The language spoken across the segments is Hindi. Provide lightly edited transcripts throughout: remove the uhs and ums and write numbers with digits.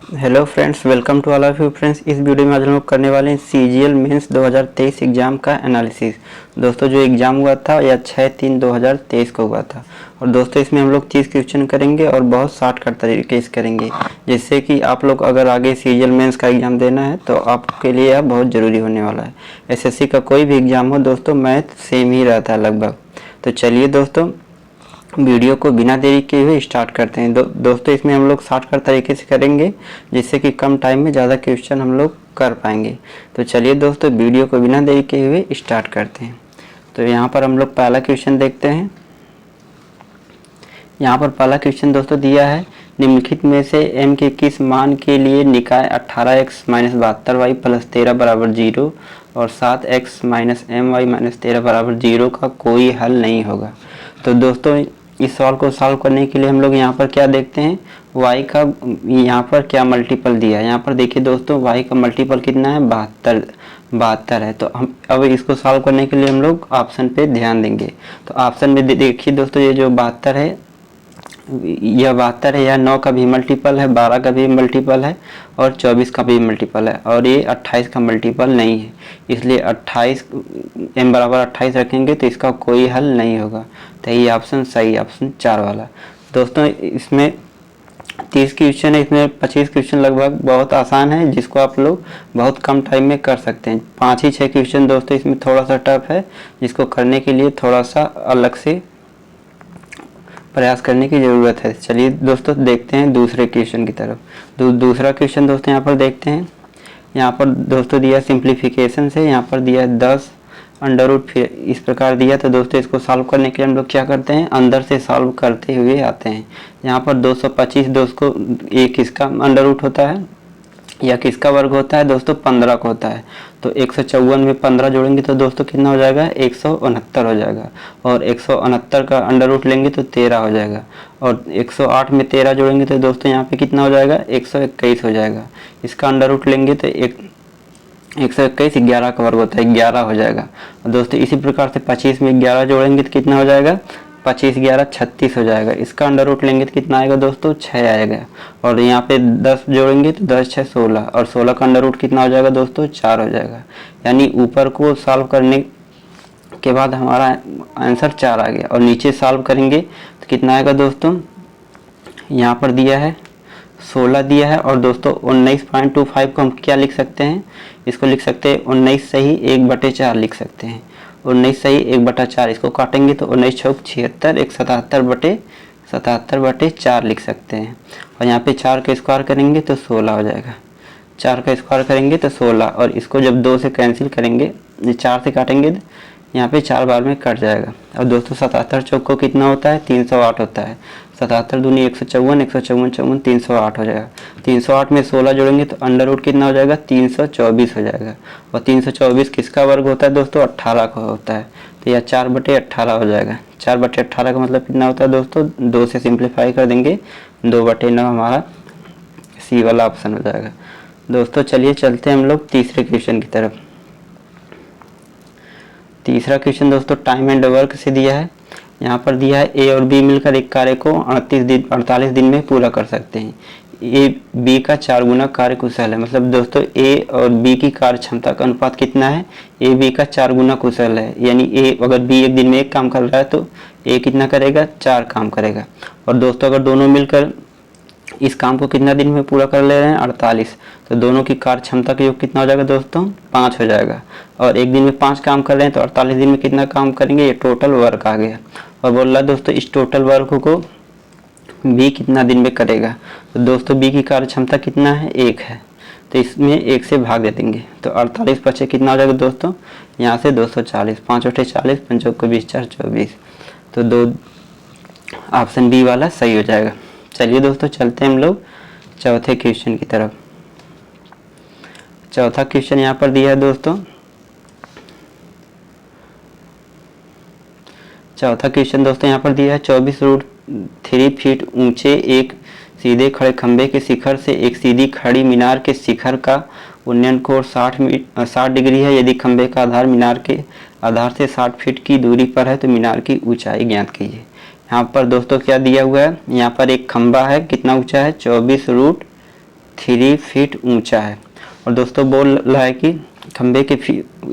Hello friends, welcome to all of you friends. इस वीडियो में आज हम लोग करने वाले हैं सीजीएल मेंस 2023 एग्ज़ाम का एनालिसिस। दोस्तों, जो एग्ज़ाम हुआ था यह 6/3/2023 को हुआ था। और दोस्तों, इसमें हम लोग 30 क्वेश्चन करेंगे और बहुत शॉर्टकट तरीके से करेंगे, जिससे कि आप लोग अगर आगे सीजीएल मेंस का एग्ज़ाम देना है तो आपके लिए यह बहुत ज़रूरी होने वाला है। एसएससी का कोई भी एग्ज़ाम हो दोस्तों, मैथ सेम ही रहता है लगभग। तो चलिए दोस्तों, वीडियो को बिना देरी किए हुए स्टार्ट करते हैं। दोस्तों, इसमें हम लोग शॉर्टकट तरीके से करेंगे, जिससे कि कम टाइम में ज़्यादा क्वेश्चन हम लोग कर पाएंगे। तो चलिए दोस्तों, वीडियो को बिना देरी किए हुए स्टार्ट करते हैं। तो यहाँ पर हम लोग पहला क्वेश्चन देखते हैं। यहाँ पर पहला क्वेश्चन दोस्तों दिया है, निम्नलिखित में से m के किस मान के लिए निकाय 18x-72y + 13 = 0 और 7x - my - 13 = 0 का कोई हल नहीं होगा। तो दोस्तों, इस सवाल को सॉल्व करने के लिए हम लोग यहाँ पर क्या देखते हैं, y का यहाँ पर क्या मल्टीपल दिया है। यहाँ पर देखिए दोस्तों, y का मल्टीपल कितना है, 72 है। तो हम अब इसको सॉल्व करने के लिए हम लोग ऑप्शन पे ध्यान देंगे। तो ऑप्शन में देखिए दोस्तों, ये जो 72 है, यह 72 है, यह 9 का भी मल्टीपल है, 12 का भी मल्टीपल है और 24 का भी मल्टीपल है, और ये 28 का मल्टीपल नहीं है। इसलिए 28 m = 28 रखेंगे तो इसका कोई हल नहीं होगा। तो ये ऑप्शन सही, ऑप्शन 4 वाला। दोस्तों, इसमें 30 क्वेश्चन है, इसमें 25 क्वेश्चन लगभग बहुत आसान है, जिसको आप लोग बहुत कम टाइम में कर सकते हैं। 5 ही 6 क्वेश्चन दोस्तों इसमें थोड़ा सा टफ है, जिसको करने के लिए थोड़ा सा अलग से प्रयास करने की ज़रूरत है। चलिए दोस्तों, देखते हैं दूसरे क्वेश्चन की तरफ। दूसरा क्वेश्चन दोस्तों यहाँ पर देखते हैं। यहाँ पर दोस्तों दिया सिंप्लीफिकेशन से, यहाँ पर दिया 10 √ फिर इस प्रकार दिया। तो दोस्तों, इसको सॉल्व करने के लिए हम लोग क्या करते हैं, अंदर से सॉल्व करते हुए आते हैं। यहाँ पर 225 दोस्तों ये किसका √ होता है या किसका वर्ग होता है दोस्तों, 15 का होता है। तो 154 में 15 जोड़ेंगे तो दोस्तों कितना हो जाएगा, 169 हो जाएगा। और 169 का √ लेंगे तो 13 हो जाएगा। और 108 में 13 जोड़ेंगे तो दोस्तों यहाँ पे कितना हो जाएगा, 121 हो जाएगा। इसका √ लेंगे तो 121 11 का वर्ग होता है, 11 हो जाएगा। और दोस्तों, इसी प्रकार से 25 में 11 जोड़ेंगे तो कितना हो जाएगा, 25 11 36 हो जाएगा। इसका √ लेंगे तो कितना आएगा दोस्तों, 6 आएगा। और यहाँ पे 10 जोड़ेंगे तो 10 6 16, और 16 का √ कितना हो जाएगा दोस्तों, 4 हो जाएगा। यानी ऊपर को सॉल्व करने के बाद हमारा आंसर 4 आ गया, और नीचे सॉल्व करेंगे तो कितना आएगा दोस्तों, यहाँ पर दिया है 16 दिया है। और दोस्तों 19.25 को हम क्या लिख सकते हैं, इसको लिख सकते हैं 19 सही 1/4 लिख सकते हैं। 19 सही 1/4, इसको काटेंगे तो 19 चौक 76, 177/4 लिख सकते हैं। और यहाँ पे 4 का स्क्वायर करेंगे तो 16 हो जाएगा। 4 का स्क्वायर करेंगे तो 16, और इसको जब 2 से कैंसिल करेंगे, 4 से काटेंगे तो यहाँ पे 4 बार में कट जाएगा। और दोस्तों 77 चौक को कितना होता है, 308 होता है। 77 दूनी 154, 154 54 308 हो जाएगा। 308 में 16 जोड़ेंगे तो √ कितना हो जाएगा, 324 हो जाएगा। और 324 किसका वर्ग होता है दोस्तों, 18 का होता है। तो यह 4/18 हो जाएगा। 4/18 का मतलब कितना होता है दोस्तों, 2 से सिंप्लीफाई कर देंगे, 2/9 हमारा सी वाला ऑप्शन हो जाएगा। दोस्तों चलिए चलते हैं हम लोग तीसरे क्वेश्चन की तरफ। तीसरा क्वेश्चन दोस्तों टाइम एंड वर्क से दिया है। यहाँ पर दिया है ए और बी मिलकर एक कार्य को 48 दिन में पूरा कर सकते हैं। ए बी का 4 गुना कार्य कुशल है। मतलब दोस्तों ए और बी की कार्य क्षमता का अनुपात कितना है, ए बी का 4 गुना कुशल है। यानी ए अगर बी एक दिन में 1 काम कर रहा है तो ए कितना करेगा, 4 काम करेगा। और दोस्तों अगर दोनों मिलकर इस काम को कितना दिन में पूरा कर ले रहे हैं, 48, तो दोनों की कार्य क्षमता का योग कितना हो जाएगा दोस्तों, 5 हो जाएगा। और एक दिन में 5 काम कर रहे हैं तो 48 दिन में कितना काम करेंगे, ये टोटल वर्क आ गया। और बोल रहा है दोस्तों इस टोटल वर्क को बी कितना दिन में करेगा। तो दोस्तों बी की कार्य क्षमता कितना है, 1 है। तो इसमें 1 से भाग दे देंगे तो 48 बचे कितना हो जाएगा दोस्तों, यहाँ से 240, 5 × 40, 5 × 20, 4 × 24। तो 2 ऑप्शन बी वाला सही हो जाएगा। चलिए दोस्तों चलते हैं हम लोग चौथे क्वेश्चन की तरफ। चौथा क्वेश्चन यहाँ पर दिया है दोस्तों। चौथा क्वेश्चन दोस्तों यहाँ पर दिया है 24√3 फीट ऊंचे एक सीधे खड़े खंभे के शिखर से एक सीधी खड़ी मीनार के शिखर का उन्नयन कोण 60 डिग्री है। यदि खंभे का आधार मीनार के आधार से 60 फीट की दूरी पर है तो मीनार की ऊंचाई ज्ञात कीजिए। यहाँ पर दोस्तों क्या दिया हुआ है, यहाँ पर एक खंभा है, कितना ऊंचा है, 24√3 3 फीट ऊंचा है। और दोस्तों बोल रहा है कि खंबे के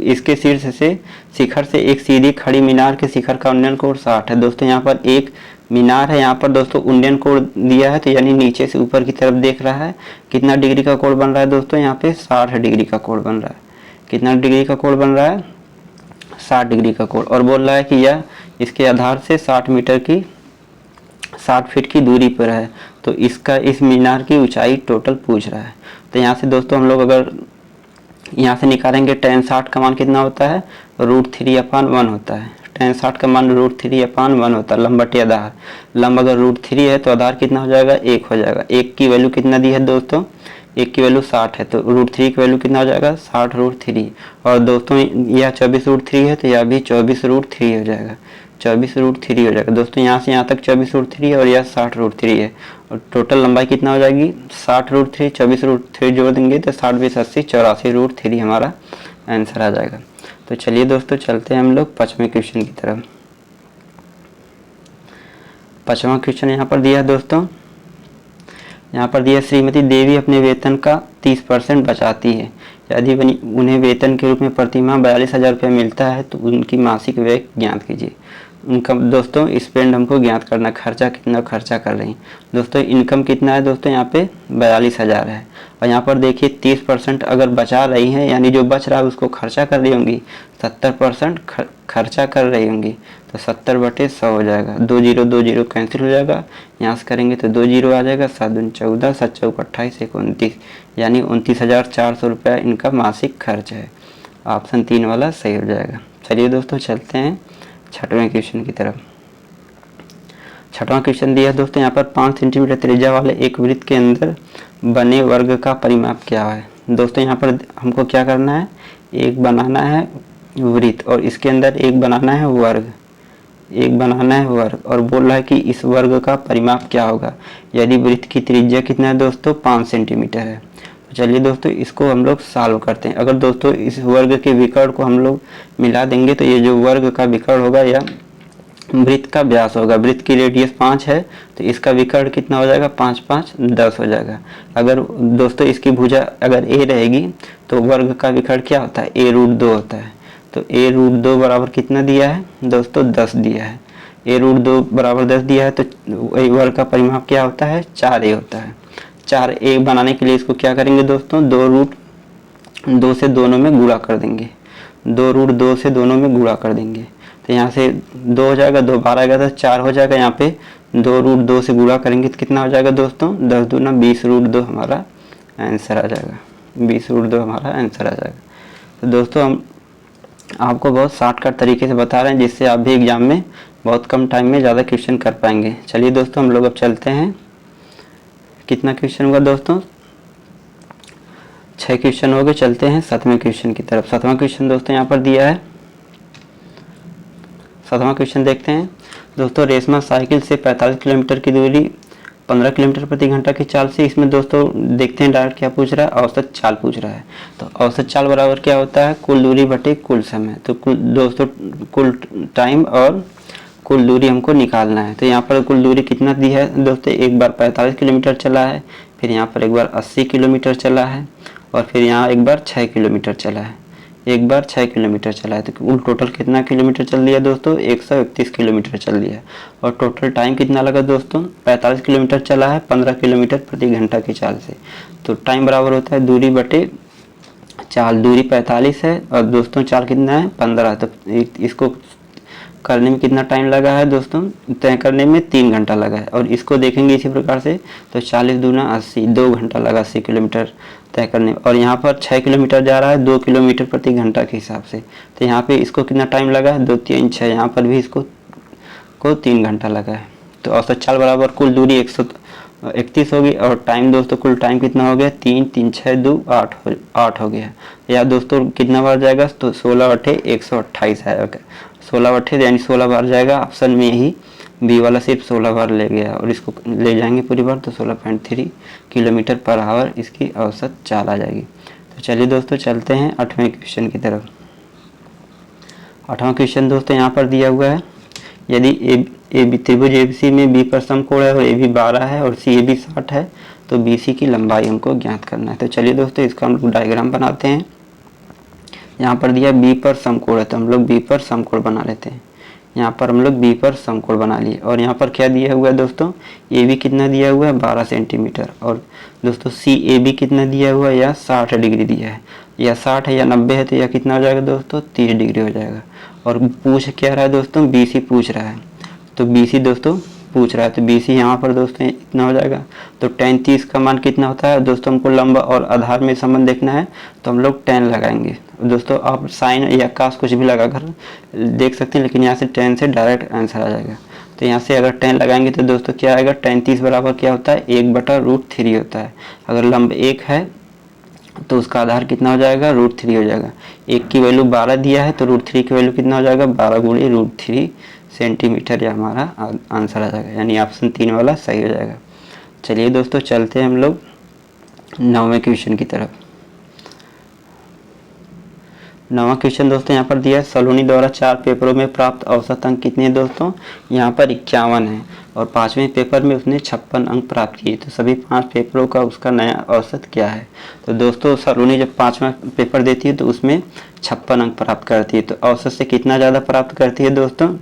इसके शीर्ष से शिखर से एक सीधी खड़ी मीनार के शिखर का उन्नयन कोण 60 है। दोस्तों यहाँ पर एक मीनार है, यहाँ पर दोस्तों उन्नयन कोण दिया है, तो यानी नीचे से ऊपर की तरफ देख रहा है। कितना डिग्री का कोण बन रहा है दोस्तों? यहाँ पे 60 डिग्री का कोण बन रहा है। कितना डिग्री का कोण बन रहा है? 60 डिग्री का कोण। और बोल रहा है कि यह इसके आधार से 60 फीट की दूरी पर है। तो इस मीनार की ऊंचाई टोटल पूछ रहा है। तो यहाँ से दोस्तों हम लोग अगर यहाँ से निकालेंगे tan 60 का मान कितना होता है? √3/1 होता है। tan 60 का मान √3/1 होता है, लंब बटे आधार। लंब अगर √3 है तो आधार कितना हो जाएगा? 1 हो जाएगा। 1 की वैल्यू कितना दी है दोस्तों? 1 की वैल्यू 60 है, तो √3 की वैल्यू कितना हो जाएगा? 60√3। और दोस्तों यह 24√3 है, तो यह भी 24√3 हो जाएगा। 24√3 हो जाएगा दोस्तों। यहाँ से यहाँ तक 24√3 है और यह 60√3 है। और टोटल लंबाई कितना हो जाएगी? 60√3, 24√3 जोड़ देंगे तो 60 20 80 84√3 हमारा आंसर आ जाएगा। तो चलिए दोस्तों चलते हैं हम लोग 5वें क्वेश्चन की तरफ। 5वां क्वेश्चन यहाँ पर दिया है दोस्तों। यहाँ पर दिया श्रीमती देवी अपने वेतन का 30% बचाती है। यदि उन्हें वेतन के रूप में प्रतिमाह 42,000 रुपये मिलता है तो उनकी मासिक व्यय ज्ञात कीजिए। उनका दोस्तों स्पेंड हमको ज्ञात करना, खर्चा कितना खर्चा कर रही हैं दोस्तों। इनकम कितना है दोस्तों? यहाँ पे 42,000 है। और यहाँ पर देखिए 30% अगर बचा रही हैं, यानी जो बच रहा है उसको खर्चा कर रही होंगी। 70% खर्चा कर रही होंगी, तो 70/100 हो जाएगा। 2 0 2 0 कैंसिल हो जाएगा। यहाँ से करेंगे तो 2 0 आ जाएगा। 7 दूनी 14, 7 चौक 28, 1 29, यानी 29,400 रुपया इनका मासिक खर्च है। ऑप्शन 3 वाला सही हो जाएगा। चलिए दोस्तों चलते हैं 6वें क्वेश्चन की तरफ। 6वां क्वेश्चन दिया है दोस्तों। यहाँ पर 5 सेंटीमीटर त्रिज्या वाले एक वृत्त के अंदर बने वर्ग का परिमाप क्या है दोस्तों? यहाँ पर हमको क्या करना है? एक बनाना है वृत्त और इसके अंदर एक बनाना है वर्ग, एक बनाना है वर्ग। और बोल रहा है कि इस वर्ग का परिमाप क्या होगा? यदि वृत्त की त्रिज्या कितना है दोस्तों? 5 सेंटीमीटर है। तो चलिए दोस्तों इसको हम लोग सॉल्व करते हैं। अगर दोस्तों इस वर्ग के विकर्ण को हम लोग मिला देंगे तो ये जो वर्ग का विकर्ण होगा या वृत्त का व्यास होगा। वृत्त की रेडियस 5 है तो इसका विकर्ण कितना हो जाएगा? 5 5 10 हो जाएगा। अगर दोस्तों इसकी भुजा अगर a रहेगी तो वर्ग का विकर्ण क्या होता है? a√2 होता है। तो a√2 बराबर कितना दिया है दोस्तों? 10 दिया है। a√2 बराबर 10 दिया है तो वर्ग का परिमाप क्या होता है? 4a होता है। 4a बनाने के लिए इसको क्या करेंगे दोस्तों? 2√2 से दोनों में गुणा कर देंगे। 2√2 से दोनों में गुणा कर देंगे तो यहाँ से 2 हो जाएगा, 2 12 आएगा तो 4 हो जाएगा। यहाँ पे 2√2 से गुणा करेंगे तो कितना हो जाएगा दोस्तों? 10 दूना 20√2 हमारा आंसर आ जाएगा। 20√2 हमारा आंसर आ जाएगा। तो दोस्तों हम आपको बहुत शॉर्टकट तरीके से बता रहे हैं जिससे आप भी एग्जाम में बहुत कम टाइम में ज़्यादा क्वेश्चन कर पाएंगे। चलिए दोस्तों हम लोग अब चलते हैं। कितना क्वेश्चन होगा दोस्तों? 6 क्वेश्चन हो गए। चलते हैं 7वें क्वेश्चन की तरफ। 7वां क्वेश्चन दोस्तों यहाँ पर दिया है। 7वां क्वेश्चन देखते हैं दोस्तों। रेशमा साइकिल से 45 किलोमीटर की दूरी 15 किलोमीटर प्रति घंटा की चाल से, इसमें दोस्तों देखते हैं डायरेक्ट क्या पूछ रहा है? औसत चाल पूछ रहा है। तो औसत चाल बराबर क्या होता है? कुल दूरी बटे कुल समय। तो दोस्तों कुल टाइम और कुल दूरी हमको निकालना है। तो यहाँ पर कुल दूरी कितना दी है दोस्तों? एक बार 45 किलोमीटर चला है, फिर यहाँ पर एक बार 80 किलोमीटर चला है और फिर यहाँ एक बार 6 किलोमीटर चला है। एक बार 6 किलोमीटर चला है तो कुल टोटल कितना किलोमीटर चल दिया दोस्तों? 131 किलोमीटर चल दिया। और टोटल टाइम कितना लगा दोस्तों? 45 किलोमीटर चला है 15 किलोमीटर प्रति घंटा की चाल से। तो टाइम बराबर होता है दूरी बटे चाल। दूरी 45 है और दोस्तों चाल कितना है? 15। तो इसको करने में कितना टाइम लगा है दोस्तों? तय करने में 3 घंटा लगा है। और इसको देखेंगे इसी प्रकार से तो 40 दूना 80, 2 घंटा लगा 80 किलोमीटर तय करने। और यहाँ पर 6 किलोमीटर जा रहा है 2 किलोमीटर प्रति घंटा के हिसाब से। तो यहाँ पे इसको कितना टाइम लगा है? 2 3 6। यहाँ पर भी इसको 3 घंटा लगा है। तो औसत चाल बराबर कुल दूरी 131 होगी और टाइम दोस्तों कुल टाइम कितना हो गया? 3 3 6 2 8 हो गया। या दोस्तों कितना बार जाएगा? तो 16 बटे 128 आएगा। 16 बटे यानी 16 बार जाएगा। ऑप्शन में ही बी वाला सिर्फ 16 बार ले गया और इसको ले जाएंगे पूरी बार तो 16.3 किलोमीटर पर आवर इसकी औसत चाल आ जाएगी। तो चलिए दोस्तों चलते हैं 8वें क्वेश्चन की तरफ। 8वां क्वेश्चन दोस्तों यहाँ पर दिया हुआ है। यदि त्रिभुज ABC में बी पर समकोण है और AB 12 है और CAB 60 है तो BC की लंबाई हमको ज्ञात करना है। तो चलिए दोस्तों इसका हम लोग डायग्राम बनाते हैं। यहाँ पर दिया B पर समकोण है, तो हम लोग B पर समकोण बना लेते हैं। यहाँ पर हम लोग B पर समकोण बना लिए और यहाँ पर क्या दिया हुआ है दोस्तों, AB कितना दिया हुआ है 12 सेंटीमीटर, और दोस्तों CAB कितना दिया हुआ है, या 60 डिग्री दिया है, या 60 है या 90 है, तो यह कितना हो जाएगा दोस्तों 30 डिग्री हो जाएगा। और पूछ क्या रहा है दोस्तों, BC पूछ रहा है, तो BC दोस्तों पूछ रहा है, तो BC यहाँ पर दोस्तों इतना हो जाएगा। तो tan 30 का मान कितना होता है दोस्तों, हमको लंब और आधार में संबंध देखना है, तो हम लोग tan लगाएंगे। दोस्तों आप साइन या कास कुछ भी लगाकर देख सकते हैं, लेकिन यहाँ से tan से डायरेक्ट आंसर आ जाएगा। तो यहाँ से अगर tan लगाएंगे तो दोस्तों क्या आएगा, tan 30 बराबर क्या होता है 1/√3 होता है। अगर लंब 1 है तो उसका आधार कितना हो जाएगा, √3 हो जाएगा। 1 की वैल्यू 12 दिया है, तो √3 की वैल्यू कितना हो जाएगा, 12 गुणे √3 सेंटीमीटर, या हमारा आंसर आ जाएगा, यानी ऑप्शन 3 वाला सही हो जाएगा। चलिए दोस्तों चलते हैं हम लोग 9वें क्वेश्चन की तरफ। 9वां क्वेश्चन दोस्तों यहाँ पर दिया है, सलोनी द्वारा 4 पेपरों में प्राप्त औसत अंक कितने हैं दोस्तों, यहाँ पर 51 है, और 5वें पेपर में उसने 56 अंक प्राप्त किए। तो सभी 5 पेपरों का उसका नया औसत क्या है। तो दोस्तों सलोनी जब 5वां पेपर देती है तो उसमें 56 अंक प्राप्त करती है, तो औसत से कितना ज़्यादा प्राप्त करती है दोस्तों,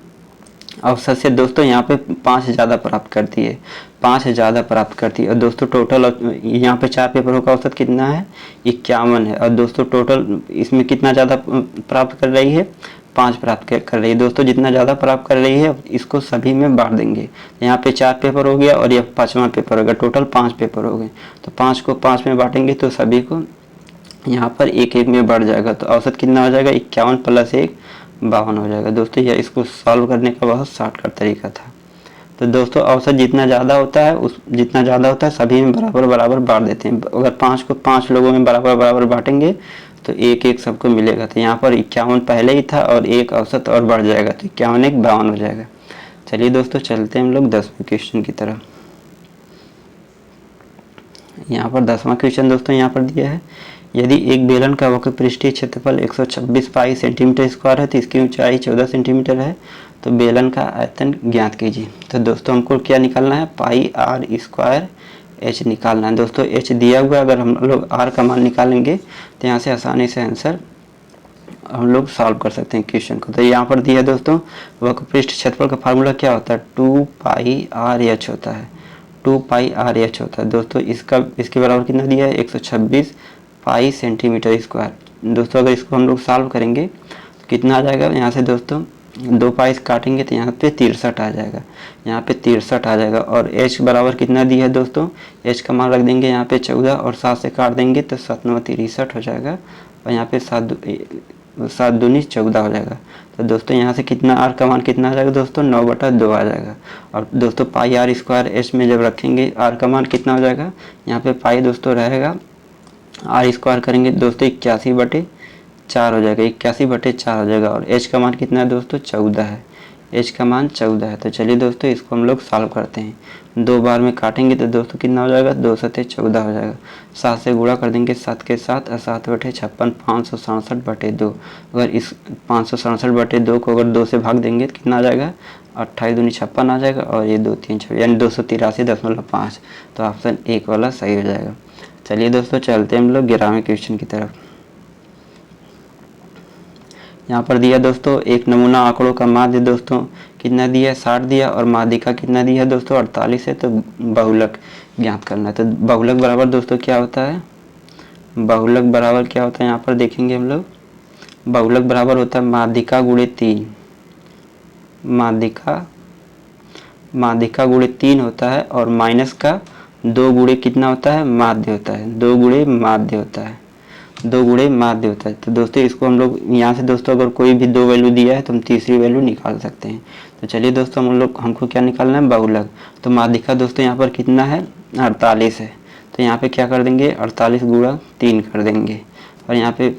औसत से दोस्तों यहाँ पे 5 ज़्यादा प्राप्त करती है, 5 ज़्यादा प्राप्त करती है। और दोस्तों टोटल यहाँ पे 4 पेपरों का औसत कितना है 51 है, और दोस्तों टोटल इसमें कितना ज़्यादा प्राप्त कर रही है, 5 प्राप्त कर रही है। दोस्तों जितना ज़्यादा प्राप्त कर रही है इसको सभी में बांट देंगे। यहाँ पे 4 पेपर हो गया और यह 5वां पेपर हो गया, टोटल 5 पेपर हो गए। तो 5 को 5 में बांटेंगे तो सभी को यहाँ पर 1-1 में बढ़ जाएगा। तो औसत कितना हो जाएगा 51 + 1 52 हो जाएगा। दोस्तों यह इसको सॉल्व करने का बहुत शॉर्टकट तरीका था। तो दोस्तों औसत जितना ज़्यादा होता है सभी में बराबर बराबर बांट देते हैं। अगर 5 को 5 लोगों में बराबर बराबर बांटेंगे तो 1-1 सबको मिलेगा। तो यहाँ पर 51 पहले ही था और 1 औसत और बढ़ जाएगा, तो 51 1 52 हो जाएगा। चलिए दोस्तों चलते हैं हम लोग 10वें क्वेश्चन की तरफ। यहाँ पर 10वां क्वेश्चन दोस्तों यहाँ पर दिया है, यदि एक बेलन का वक्र पृष्ठीय क्षेत्रफल 126 पाई सेंटीमीटर स्क्वायर है तो इसकी ऊंचाई 14 सेंटीमीटर है, तो बेलन का आयतन ज्ञात कीजिए। तो दोस्तों हमको क्या निकालना है, पाई आर स्क्वायर एच निकालना है। दोस्तों एच दिया हुआ, अगर हम लोग आर का मान निकालेंगे तो यहाँ से आसानी से आंसर हम लोग सॉल्व कर सकते हैं क्वेश्चन को। तो यहाँ पर दिया है दोस्तों वक्र पृष्ठ क्षेत्रफल का फार्मूला क्या होता है, 2 पाई आर एच होता है, 2 पाई आर एच होता है। दोस्तों इसके बराबर कितना दिया है 126 पाई सेंटीमीटर स्क्वायर। दोस्तों अगर इसको हम लोग सॉल्व करेंगे तो कितना आ जाएगा, यहाँ से दोस्तों 2 पाई काटेंगे तो यहाँ पे 63 आ जाएगा, यहाँ पे 63 आ जाएगा। और h बराबर कितना दिया है दोस्तों, h का मान रख देंगे यहाँ पे 14 और 7 से काट देंगे तो 7 9 63 हो जाएगा, और यहाँ पे 7 दूनी 14 हो जाएगा। तो दोस्तों यहाँ से कितना r का मान कितना आ जाएगा दोस्तों 9/2 आ जाएगा। और दोस्तों पाई आर स्क्वायर h में जब रखेंगे r का मान कितना हो जाएगा, यहाँ पे पाई दोस्तों रहेगा, आर स्क्वायर करेंगे दोस्तों 81/4 हो जाएगा, 81/4 हो जाएगा। और एच का मान कितना है दोस्तों 14 है, एच का मान 14 है। तो चलिए दोस्तों इसको हम लोग सॉल्व करते हैं। 2 बार में काटेंगे तो दोस्तों कितना हो जाएगा 2 7 14 हो जाएगा। 7 से गुणा कर देंगे 7 के साथ, और 7/56 567/2। अगर इस 567/2 को अगर 2 से भाग देंगे तो कितना आ जाएगा 28 दूनी 56 आ जाएगा, और ये 2 3 6 यानी 283.5। तो ऑप्शन 1 वाला सही हो जाएगा। चलिए दोस्तों चलते हैं हम लोग 11वें क्वेश्चन की तरफ। यहाँ पर दिया दोस्तों एक नमूना आंकड़ों का माध्य दोस्तों कितना दिया है 60 दिया, और माध्यिका कितना दिया है दोस्तों 48 है। तो बहुलक ज्ञात करना है। तो बहुलक बराबर दोस्तों क्या होता है, बहुलक बराबर क्या होता है यहाँ पर देखेंगे हम लोग, बहुलक बराबर होता है माध्यिका गुणे 3, माध्यिका गुणे 3 होता है, और माइनस का 2 गुणे कितना होता है माध्य होता है, 2 गुणे माध्य होता है, 2 गुणे माध्य होता है। तो दोस्तों इसको हम लोग यहाँ से दोस्तों अगर कोई भी 2 वैल्यू दिया है तो हम तीसरी वैल्यू निकाल सकते हैं। तो चलिए दोस्तों हमको क्या निकालना है बहुलक। तो माध्यिका दोस्तों यहाँ पर कितना है 48 है, तो यहाँ पे क्या कर देंगे 48 गुणा 3 कर देंगे, और यहाँ पे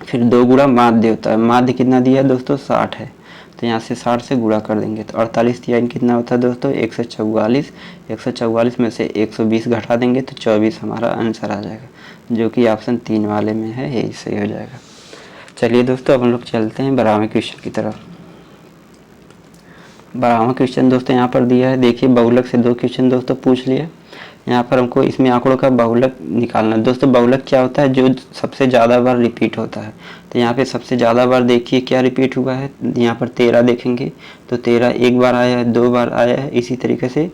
फिर 2 गुणा माध्य होता है, माध्य कितना दिया है दोस्तों 60 है, तो यहाँ से 60 से गुणा कर देंगे तो 48 3 कितना होता है दोस्तों 144, 144 में से 120 घटा देंगे तो 24 हमारा आंसर आ जाएगा, जो कि ऑप्शन 3 वाले में है, यही सही हो जाएगा। चलिए दोस्तों अब हम लोग चलते हैं 12वें क्वेश्चन की तरफ। 12वां क्वेश्चन दोस्तों यहाँ पर दिया है, देखिए बहुलक से 2 क्वेश्चन दोस्तों पूछ लिए। यहाँ पर हमको इसमें आंकड़ों का बहुलक निकालना है। दोस्तों बहुलक क्या होता है, जो सबसे ज़्यादा बार रिपीट होता है। तो यहाँ पे सबसे ज़्यादा बार देखिए क्या रिपीट हुआ है, यहाँ पर 13 देखेंगे तो 13 एक बार आया है, 2 बार आया है। इसी तरीके से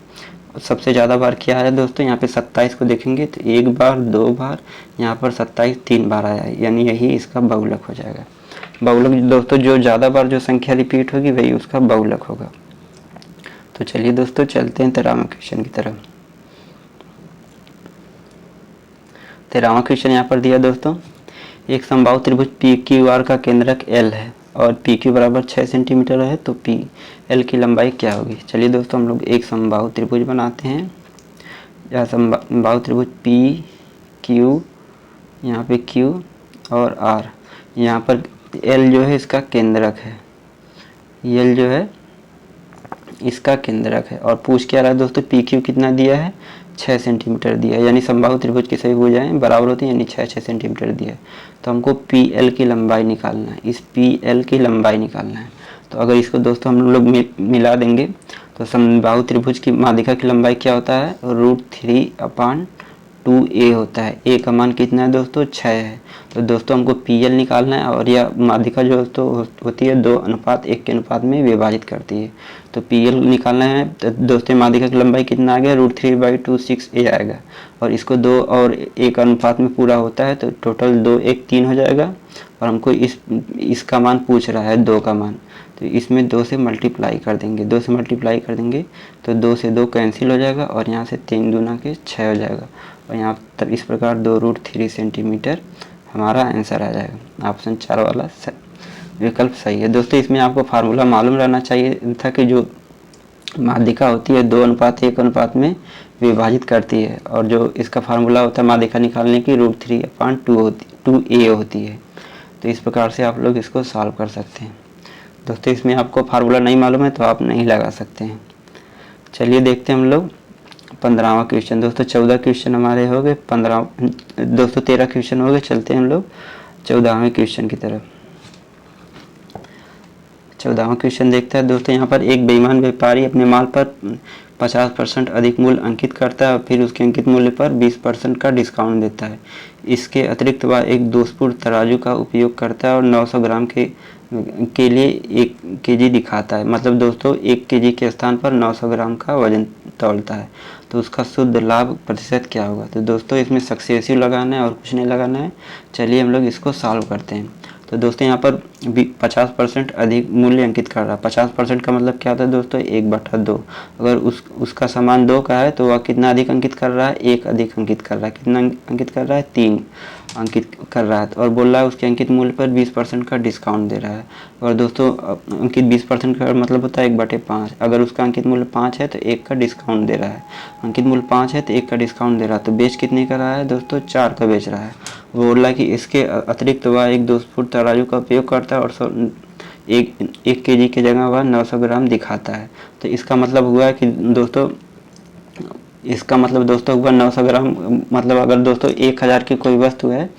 सबसे ज़्यादा बार क्या आया दोस्तों, यहाँ पे 27 को देखेंगे तो 1 बार 2 बार, यहाँ पर 27 3 बार आया है, यानी यही इसका बहुलक हो जाएगा। बहुलक दोस्तों जो ज़्यादा बार जो संख्या रिपीट होगी वही उसका बहुलक होगा। तो चलिए दोस्तों चलते हैं 13वां क्वेश्चन की तरफ। 13वां क्वेश्चन यहाँ पर दिया दोस्तों, एक समबाहु त्रिभुज पी क्यू आर का केंद्रक एल है और पी क्यू बराबर 6 सेंटीमीटर है, तो पी एल की लंबाई क्या होगी। चलिए दोस्तों हम लोग एक समबाहु त्रिभुज बनाते हैं। यह समबाहु त्रिभुज पी क्यू, यहाँ पे क्यू और आर, यहाँ पर एल जो है इसका केंद्रक है, एल जो है इसका केंद्रक है। और पूछ क्या रहा है दोस्तों, पी क्यू कितना दिया है, 6 सेंटीमीटर दिया है, यानी समबाहु त्रिभुज की सभी भुजाएं बराबर होती हैं, यानी 6 सेंटीमीटर दिया है। तो हमको पी एल की लंबाई निकालना है, इस पी एल की लंबाई निकालना है। तो अगर इसको दोस्तों हम लोग मिला देंगे तो समबाहु त्रिभुज की माध्यिका की लंबाई क्या होता है, √3/2a होता है। ए का मान कितना है दोस्तों, 6 है। तो दोस्तों हमको पी एल निकालना है और यह माध्यिका जो दोस्तों होती है 2:1 के अनुपात में विभाजित करती है। तो पी एल निकालना है तो दोस्तों माध्यिका की लंबाई कितना आ गया, √3/26a आएगा। और इसको 2 और 1 अनुपात में पूरा होता है तो टोटल 2 1 3 हो जाएगा। और हमको इसका मान पूछ रहा है 2 का मान, तो इसमें 2 से मल्टीप्लाई कर देंगे, 2 से मल्टीप्लाई कर देंगे तो 2 से 2 कैंसिल हो जाएगा और यहाँ से 3 दूना के 6 हो जाएगा। और यहाँ तब इस प्रकार 2√3 सेंटीमीटर हमारा आंसर आ जाएगा। ऑप्शन 4 वाला विकल्प सही है। दोस्तों इसमें आपको फार्मूला मालूम रहना चाहिए था कि जो माध्यिका होती है 2:1 अनुपात में विभाजित करती है, और जो इसका फार्मूला होता है माध्यिका निकालने की √3/2a होती है। तो इस प्रकार से आप लोग इसको सॉल्व कर सकते हैं। दोस्तों इसमें आपको फार्मूला नहीं मालूम है तो आप नहीं लगा सकते हैं। चलिए देखते हैं हम लोग 15वां क्वेश्चन। दोस्तों 14 क्वेश्चन हमारे हो गए, 13 क्वेश्चन हो गए। चलते हैं हम लोग 14वें क्वेश्चन की तरफ। 14वां क्वेश्चन देखते हैं दोस्तों, यहाँ पर एक बेईमान व्यापारी अपने माल पर 50% अधिक मूल्य अंकित करता है और फिर उसके अंकित मूल्य पर 20% का डिस्काउंट देता है। इसके अतिरिक्त वह एक दोषपूर्ण तराजू का उपयोग करता है और 900 ग्राम के लिए 1 केजी दिखाता है। मतलब दोस्तों 1 केजी के स्थान पर 900 ग्राम का वजन तौलता है, तो उसका शुद्ध लाभ प्रतिशत क्या होगा। तो दोस्तों इसमें सक्सेसिव लगाना है और कुछ नहीं लगाना है। चलिए हम लोग इसको सॉल्व करते हैं। तो दोस्तों यहाँ पर 50% अधिक मूल्य अंकित कर रहा है। 50% का मतलब क्या होता है दोस्तों, 1/2। अगर उसका सामान 2 का है तो वह कितना अधिक अंकित कर रहा है, 1 अधिक अंकित कर रहा है। कितना अंकित कर रहा है, 3 अंकित कर रहा है। और बोल रहा है उसके अंकित मूल्य पर 20% का डिस्काउंट दे रहा है। और दोस्तों अंकित 20% का मतलब होता है 1/5। अगर उसका अंकित मूल्य 5 है तो 1 का डिस्काउंट दे रहा है। अंकित मूल्य 5 है तो 1 का डिस्काउंट दे रहा है, तो बेच कितने का रहा है दोस्तों, 4 का बेच रहा है। वो बोल रहा है कि इसके अतिरिक्त वह एक दोषपूर्ण तराजू का उपयोग करता है और 1 केजी की जगह वह 900 ग्राम दिखाता है। तो इसका मतलब हुआ कि दोस्तों हुआ 900 ग्राम। मतलब अगर दोस्तों 1000 की कोई वस्तु है,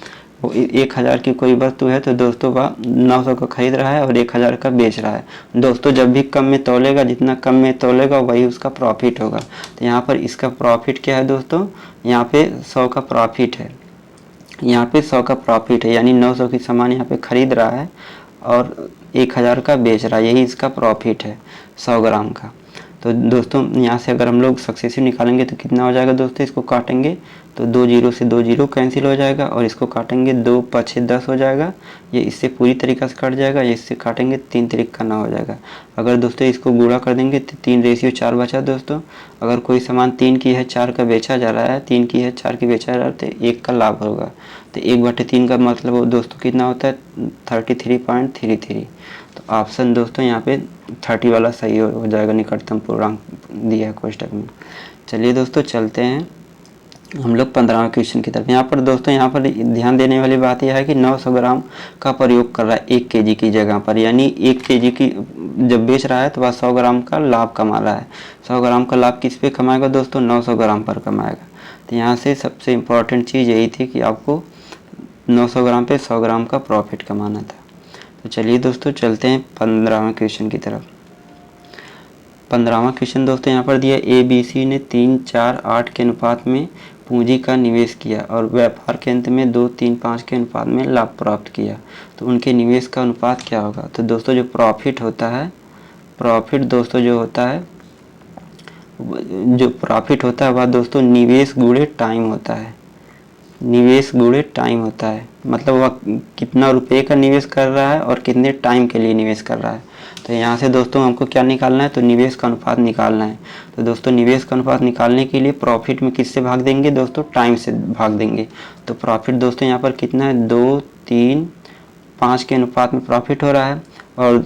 वो 1000 की कोई वस्तु है तो दोस्तों वह 900 का खरीद रहा है और 1000 का बेच रहा है। दोस्तों जब भी कम में तौलेगा, जितना कम में तौलेगा वही उसका प्रॉफिट होगा। तो यहाँ पर इसका प्रॉफिट क्या है दोस्तों, यहाँ पे 100 का प्रॉफिट है, यहाँ पे 100 का प्रॉफिट है, यानी 900 की सामान यहाँ पे खरीद रहा है और 1000 का बेच रहा है, यही इसका प्रॉफिट है 100 ग्राम का। तो दोस्तों यहाँ से अगर हम लोग सक्सेसिव निकालेंगे तो कितना हो जाएगा दोस्तों, इसको काटेंगे तो 2 जीरो से 2 जीरो कैंसिल हो जाएगा और इसको काटेंगे 2 5 10 हो जाएगा। ये इससे पूरी तरीक़ा से कट जाएगा, ये इससे काटेंगे 3 तरीक़ का 9 हो जाएगा। अगर दोस्तों इसको गुणा कर देंगे तो 3:4 बचा दोस्तों। अगर कोई सामान 3 की है 4 का बेचा जा रहा है, 3 की है 4 की बेचा जा रहा है तो 1 का लाभ होगा। तो 1/3 का मतलब दोस्तों कितना होता है, 33.33। तो ऑप्शन दोस्तों यहाँ पे 30 वाला सही हो जाएगा, निकटतम पूर्णांक दिया है कोष्टक में। चलिए दोस्तों चलते हैं हम लोग 15वें क्वेश्चन की तरफ। यहाँ पर दोस्तों यहाँ पर ध्यान देने वाली बात यह है कि 900 ग्राम का प्रयोग कर रहा है 1 केजी की जगह पर, यानी 1 केजी की जब बेच रहा है तो वह 100 ग्राम का लाभ कमा रहा है। 100 ग्राम का लाभ किस पे कमाएगा दोस्तों, 900 ग्राम पर कमाएगा। तो यहाँ से सबसे इम्पोर्टेंट चीज़ यही थी कि आपको 900 ग्राम पे 100 ग्राम का प्रॉफिट कमाना था। तो चलिए दोस्तों चलते हैं 15वें क्वेश्चन की तरफ। 15वां क्वेश्चन दोस्तों यहाँ पर दिया ए बी सी ने 3, 4, 8 के अनुपात में पूंजी का निवेश किया और व्यापार के अंत में 2, 3, 5 के अनुपात में लाभ प्राप्त किया, तो उनके निवेश का अनुपात क्या होगा। तो दोस्तों जो प्रॉफिट होता है, प्रॉफिट दोस्तों जो होता है, जो प्रॉफिट होता है वह दोस्तों निवेश गुणे टाइम होता है, निवेश गुणे टाइम होता है। मतलब वह कितना रुपए का निवेश कर रहा है और कितने टाइम के लिए निवेश कर रहा है। तो यहाँ से दोस्तों हमको क्या निकालना है, तो निवेश का अनुपात निकालना है। तो दोस्तों निवेश का अनुपात निकालने के लिए प्रॉफिट में किससे भाग देंगे दोस्तों, टाइम से भाग देंगे। तो प्रॉफिट दोस्तों यहाँ पर कितना है, 2, 3, 5 के अनुपात में प्रॉफिट हो रहा है। और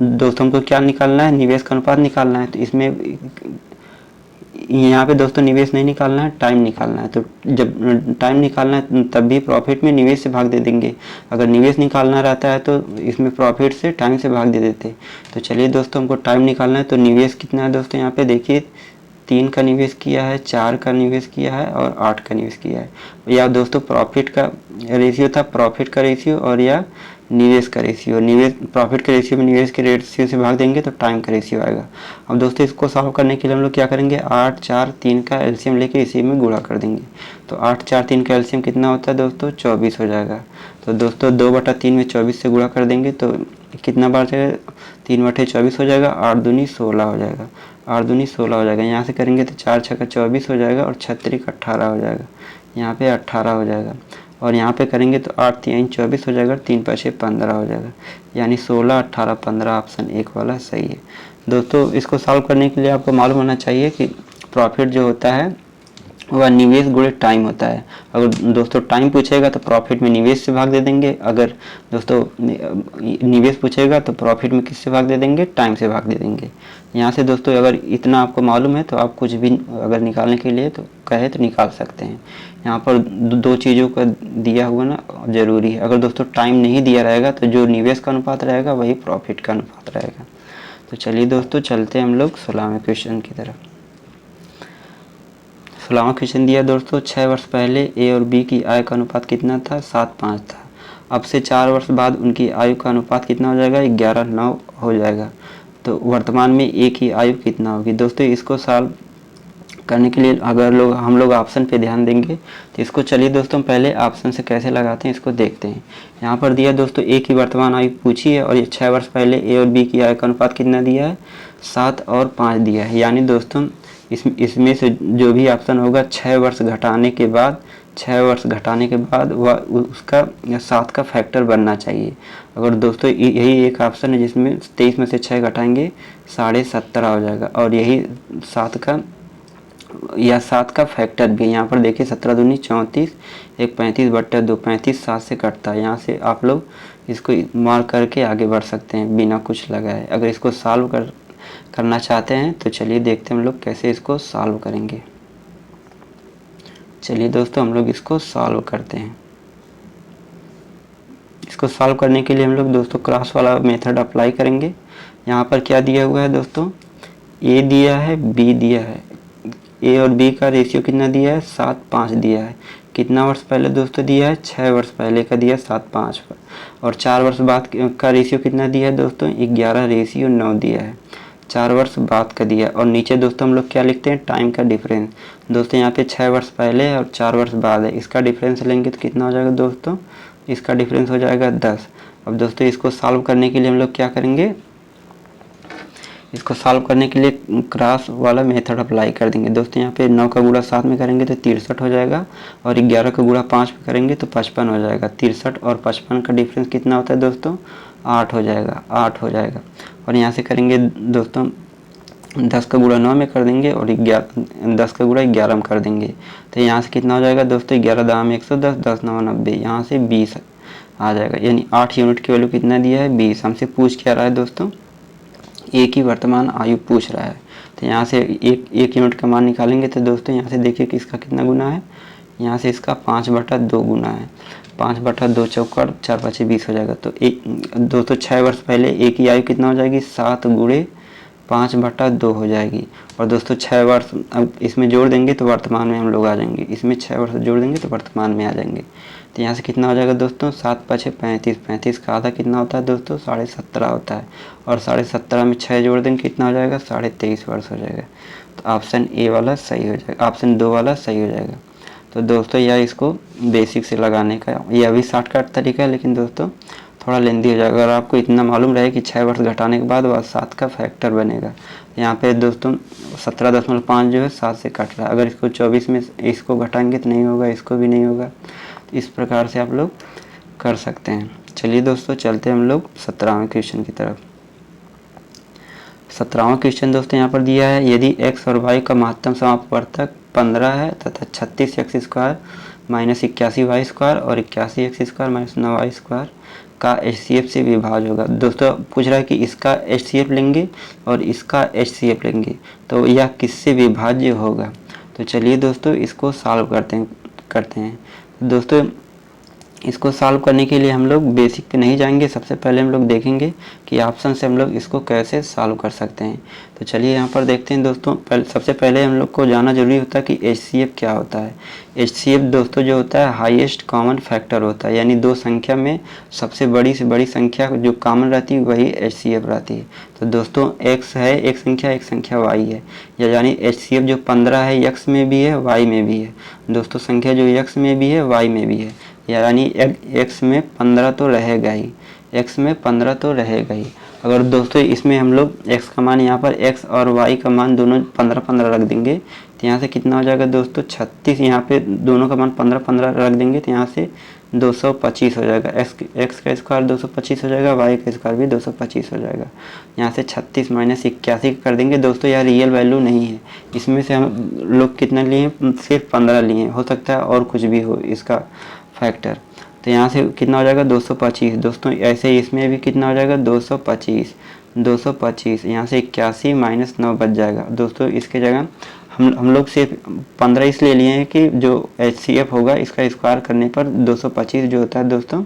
दोस्तों हमको क्या निकालना है, निवेश का अनुपात निकालना है। तो इसमें यहाँ पे दोस्तों निवेश नहीं निकालना है, टाइम निकालना है। तो जब टाइम निकालना है तब भी प्रॉफिट में निवेश से भाग दे देंगे। अगर निवेश निकालना रहता है तो इसमें प्रॉफिट से टाइम से भाग दे देते। तो चलिए दोस्तों हमको टाइम निकालना है। तो निवेश कितना है दोस्तों, यहाँ पे देखिए 3 का निवेश किया है, 4 का निवेश किया है और 8 का निवेश किया है। या दोस्तों प्रॉफिट का रेशियो था, प्रॉफिट का रेशियो, और या निवेश का रेशियो। निवेश प्रॉफिट के रेशियो में निवेश के रेशियो से भाग देंगे तो टाइम का रेशियो आएगा। अब दोस्तों इसको सॉल्व करने के लिए हम लोग क्या करेंगे, 8, 4, 3 का एलसीएम लेके इसी में गुणा कर देंगे। तो 8, 4, 3 का एलसीएम कितना होता है दोस्तों, 24 हो जाएगा। तो दोस्तों 2/3 में 24 से गुणा कर देंगे तो कितना बार जाएगा, 3/24 हो जाएगा, 8 दूनी 16 हो जाएगा, 8 दूनी 16 हो जाएगा। यहाँ से करेंगे तो 4 छक्का 24 हो जाएगा और 36 18 हो जाएगा, यहाँ पे 18 हो जाएगा। और यहाँ पे करेंगे तो 8 3 24 हो जाएगा, 3 5 15 हो जाएगा। यानी 16, 18, 15 ऑप्शन 1 वाला सही है। दोस्तों इसको सॉल्व करने के लिए आपको मालूम होना चाहिए कि प्रॉफिट जो होता है वह निवेश गुणे टाइम होता है। अगर दोस्तों टाइम पूछेगा तो प्रॉफिट में निवेश से भाग दे देंगे। अगर दोस्तों निवेश पूछेगा तो प्रॉफिट में किससे भाग दे देंगे, टाइम से भाग दे देंगे। यहाँ से दोस्तों अगर इतना आपको मालूम है तो आप कुछ भी अगर निकालने के लिए तो कहे तो निकाल सकते हैं। यहाँ पर दो चीज़ों का दिया हुआ ना ज़रूरी है। अगर दोस्तों टाइम नहीं दिया रहेगा तो जो निवेश का अनुपात रहेगा वही प्रॉफिट का अनुपात रहेगा। तो चलिए दोस्तों चलते हैं हम लोग 16वें क्वेश्चन की तरफ। 16वां क्वेश्चन दिया दोस्तों, 6 वर्ष पहले ए और बी की आय का अनुपात कितना था, 7:5 था। अब से 4 वर्ष बाद उनकी आयु का अनुपात कितना हो जाएगा, 11:9 हो जाएगा। तो वर्तमान में ए की आयु कितना होगी। दोस्तों इसको सॉल्व करने के लिए अगर हम लोग ऑप्शन पे ध्यान देंगे तो इसको चलिए दोस्तों पहले ऑप्शन से कैसे लगाते हैं इसको देखते हैं। यहाँ पर दिया दोस्तों ए की वर्तमान आयु पूछी है और ये 6 वर्ष पहले ए और बी की आयु का अनुपात कितना दिया है, 7 और 5 दिया है। यानी दोस्तों इसमें से जो भी ऑप्शन होगा 6 वर्ष घटाने के बाद, 6 वर्ष घटाने के बाद वह उसका 7 का फैक्टर बनना चाहिए। अगर दोस्तों यही एक ऑप्शन है जिसमें 23 में से 6 घटाएंगे 17.5 हो जाएगा और यही 7 का फैक्टर भी। यहाँ पर देखिए 17 दूनी 34, 1 35/2, 35 7 से कटता है। यहाँ से आप लोग इसको मार्क करके आगे बढ़ सकते हैं बिना कुछ लगाए। अगर इसको सॉल्व करना चाहते हैं तो चलिए देखते हैं हम लोग कैसे इसको सॉल्व करेंगे। चलिए दोस्तों हम लोग इसको सॉल्व करते हैं। इसको सॉल्व करने के लिए हम लोग दोस्तों क्रॉस वाला मेथड अप्लाई करेंगे। यहाँ पर क्या दिया हुआ है दोस्तों, ए दिया है, बी दिया है। ए और बी का रेशियो कितना दिया है, 7:5 दिया है। कितना वर्ष पहले दोस्तों दिया है, 6 वर्ष पहले का दिया 7:5 पर। और 4 वर्ष बाद का रेशियो कितना दिया है दोस्तों, 11:9 दिया है। 4 वर्ष बाद का दिया। और नीचे दोस्तों हम लोग क्या लिखते हैं, टाइम का डिफरेंस। दोस्तों यहाँ पे 6 वर्ष पहले और 4 वर्ष बाद है, इसका डिफरेंस लेंगे तो कितना हो जाएगा दोस्तों, इसका डिफरेंस हो जाएगा 10। अब दोस्तों इसको सॉल्व करने के लिए हम लोग क्या करेंगे, इसको सॉल्व करने के लिए क्रॉस वाला मेथड अप्लाई कर देंगे। दोस्तों यहाँ पे 9 का गुणा 7 में करेंगे तो 63 हो जाएगा और 11 का गुणा 5 में करेंगे तो 55 हो जाएगा। 63 और 55 का डिफरेंस कितना होता है दोस्तों, 8 हो जाएगा, 8 हो जाएगा। और यहाँ से करेंगे दोस्तों 10 का गुणा 9 में कर देंगे और 10 का गुणा 11 में कर देंगे तो यहाँ से कितना हो जाएगा दोस्तों, 11 दाम 110, 10 9 90, यहाँ से 20 आ जाएगा। यानी 8 यूनिट की वैल्यू कितना दिया है, 20। हमसे पूछ क्या रहा है दोस्तों, ए की वर्तमान आयु पूछ रहा है। तो यहाँ से एक यूनिट का मान निकालेंगे तो दोस्तों यहाँ से देखिए कि इसका कितना गुना है, यहाँ से इसका 5/2 गुना है। 5/2 चौकर 4 5 20 हो जाएगा। तो दोस्तों 6 वर्ष पहले ए की आयु कितना हो जाएगी, 7 × 5/2 हो जाएगी। और दोस्तों 6 वर्ष अब इसमें जोड़ देंगे तो वर्तमान में हम लोग आ जाएंगे, इसमें 6 वर्ष जोड़ देंगे तो वर्तमान में आ जाएंगे। तो यहाँ से कितना हो जाएगा दोस्तों, 7×5 = 35, 35 का आधा कितना होता है दोस्तों, 17.5 होता है। और 17.5 में 6 जोड़ देंगे कितना हो जाएगा, 23.5 वर्ष हो जाएगा। तो ऑप्शन ए वाला सही हो जाएगा, ऑप्शन 2 वाला सही हो जाएगा। तो दोस्तों यह इसको बेसिक से लगाने का यह भी शॉर्टकट तरीका है, लेकिन दोस्तों थोड़ा लेंदी हो जाएगा। अगर आपको इतना मालूम रहे कि 6 वर्ष घटाने के बाद वह 7 का फैक्टर बनेगा। यहाँ पे दोस्तों 17.5 जो है 7 से कट रहा है, अगर इसको 24 में इसको घटाएंगे तो नहीं होगा, इसको भी नहीं होगा। तो इस प्रकार से आप लोग कर सकते हैं। चलिए दोस्तों चलते हैं हम लोग 17वें क्वेश्चन की तरफ। 17वां क्वेश्चन दोस्तों यहाँ पर दिया है, यदि x और y का महत्तम समापवर्तक 15 है तथा 36x² - 81y² और 81x² - 9y² का HCF से विभाज्य होगा। दोस्तों पूछ रहा है कि इसका HCF लेंगे और इसका HCF लेंगे तो यह किससे विभाज्य होगा। तो चलिए दोस्तों इसको सॉल्व करते हैं। दोस्तों इसको सॉल्व करने के लिए हम लोग बेसिक पे नहीं जाएंगे, सबसे पहले हम लोग देखेंगे कि ऑप्शन से हम लोग इसको कैसे सॉल्व कर सकते हैं। तो चलिए यहाँ पर देखते हैं दोस्तों। सबसे पहले हम लोग को जानना जरूरी होता है कि HCF क्या होता है। HCF दोस्तों जो होता है हाईएस्ट कॉमन फैक्टर होता है, यानी दो संख्या में सबसे बड़ी से बड़ी संख्या जो कॉमन रहती है वही HCF रहती है। तो दोस्तों x है एक संख्या y है, यानी HCF जो 15 है x में भी है y में भी है। दोस्तों संख्या जो x में भी है y में भी है, यानी x में 15 तो रहेगा ही, x में 15 तो रहेगा ही। अगर दोस्तों इसमें हम लोग x का मान यहाँ पर x और y का मान दोनों 15-15 रख देंगे तो यहाँ से कितना हो जाएगा दोस्तों 36। यहाँ पे दोनों का मान 15-15 रख देंगे तो यहाँ से 225 हो जाएगा। x का स्क्वायर 225 हो जाएगा, y का स्क्वायर भी 225 हो जाएगा। यहाँ से 36 - 81 कर देंगे। दोस्तों यह रियल वैल्यू नहीं है, इसमें से हम लोग कितना लिए हैं, सिर्फ 15 लिए हैं, हो सकता है और कुछ भी हो इसका फैक्टर। तो यहाँ से कितना हो जाएगा 225। दोस्तों ऐसे इसमें भी कितना हो जाएगा 225 यहाँ से 81 - 9 बच जाएगा। दोस्तों इसके जगह हम लोग सिर्फ 15 इसलिए लिए हैं कि जो HCF होगा इसका स्क्वायर करने पर 225 जो होता है दोस्तों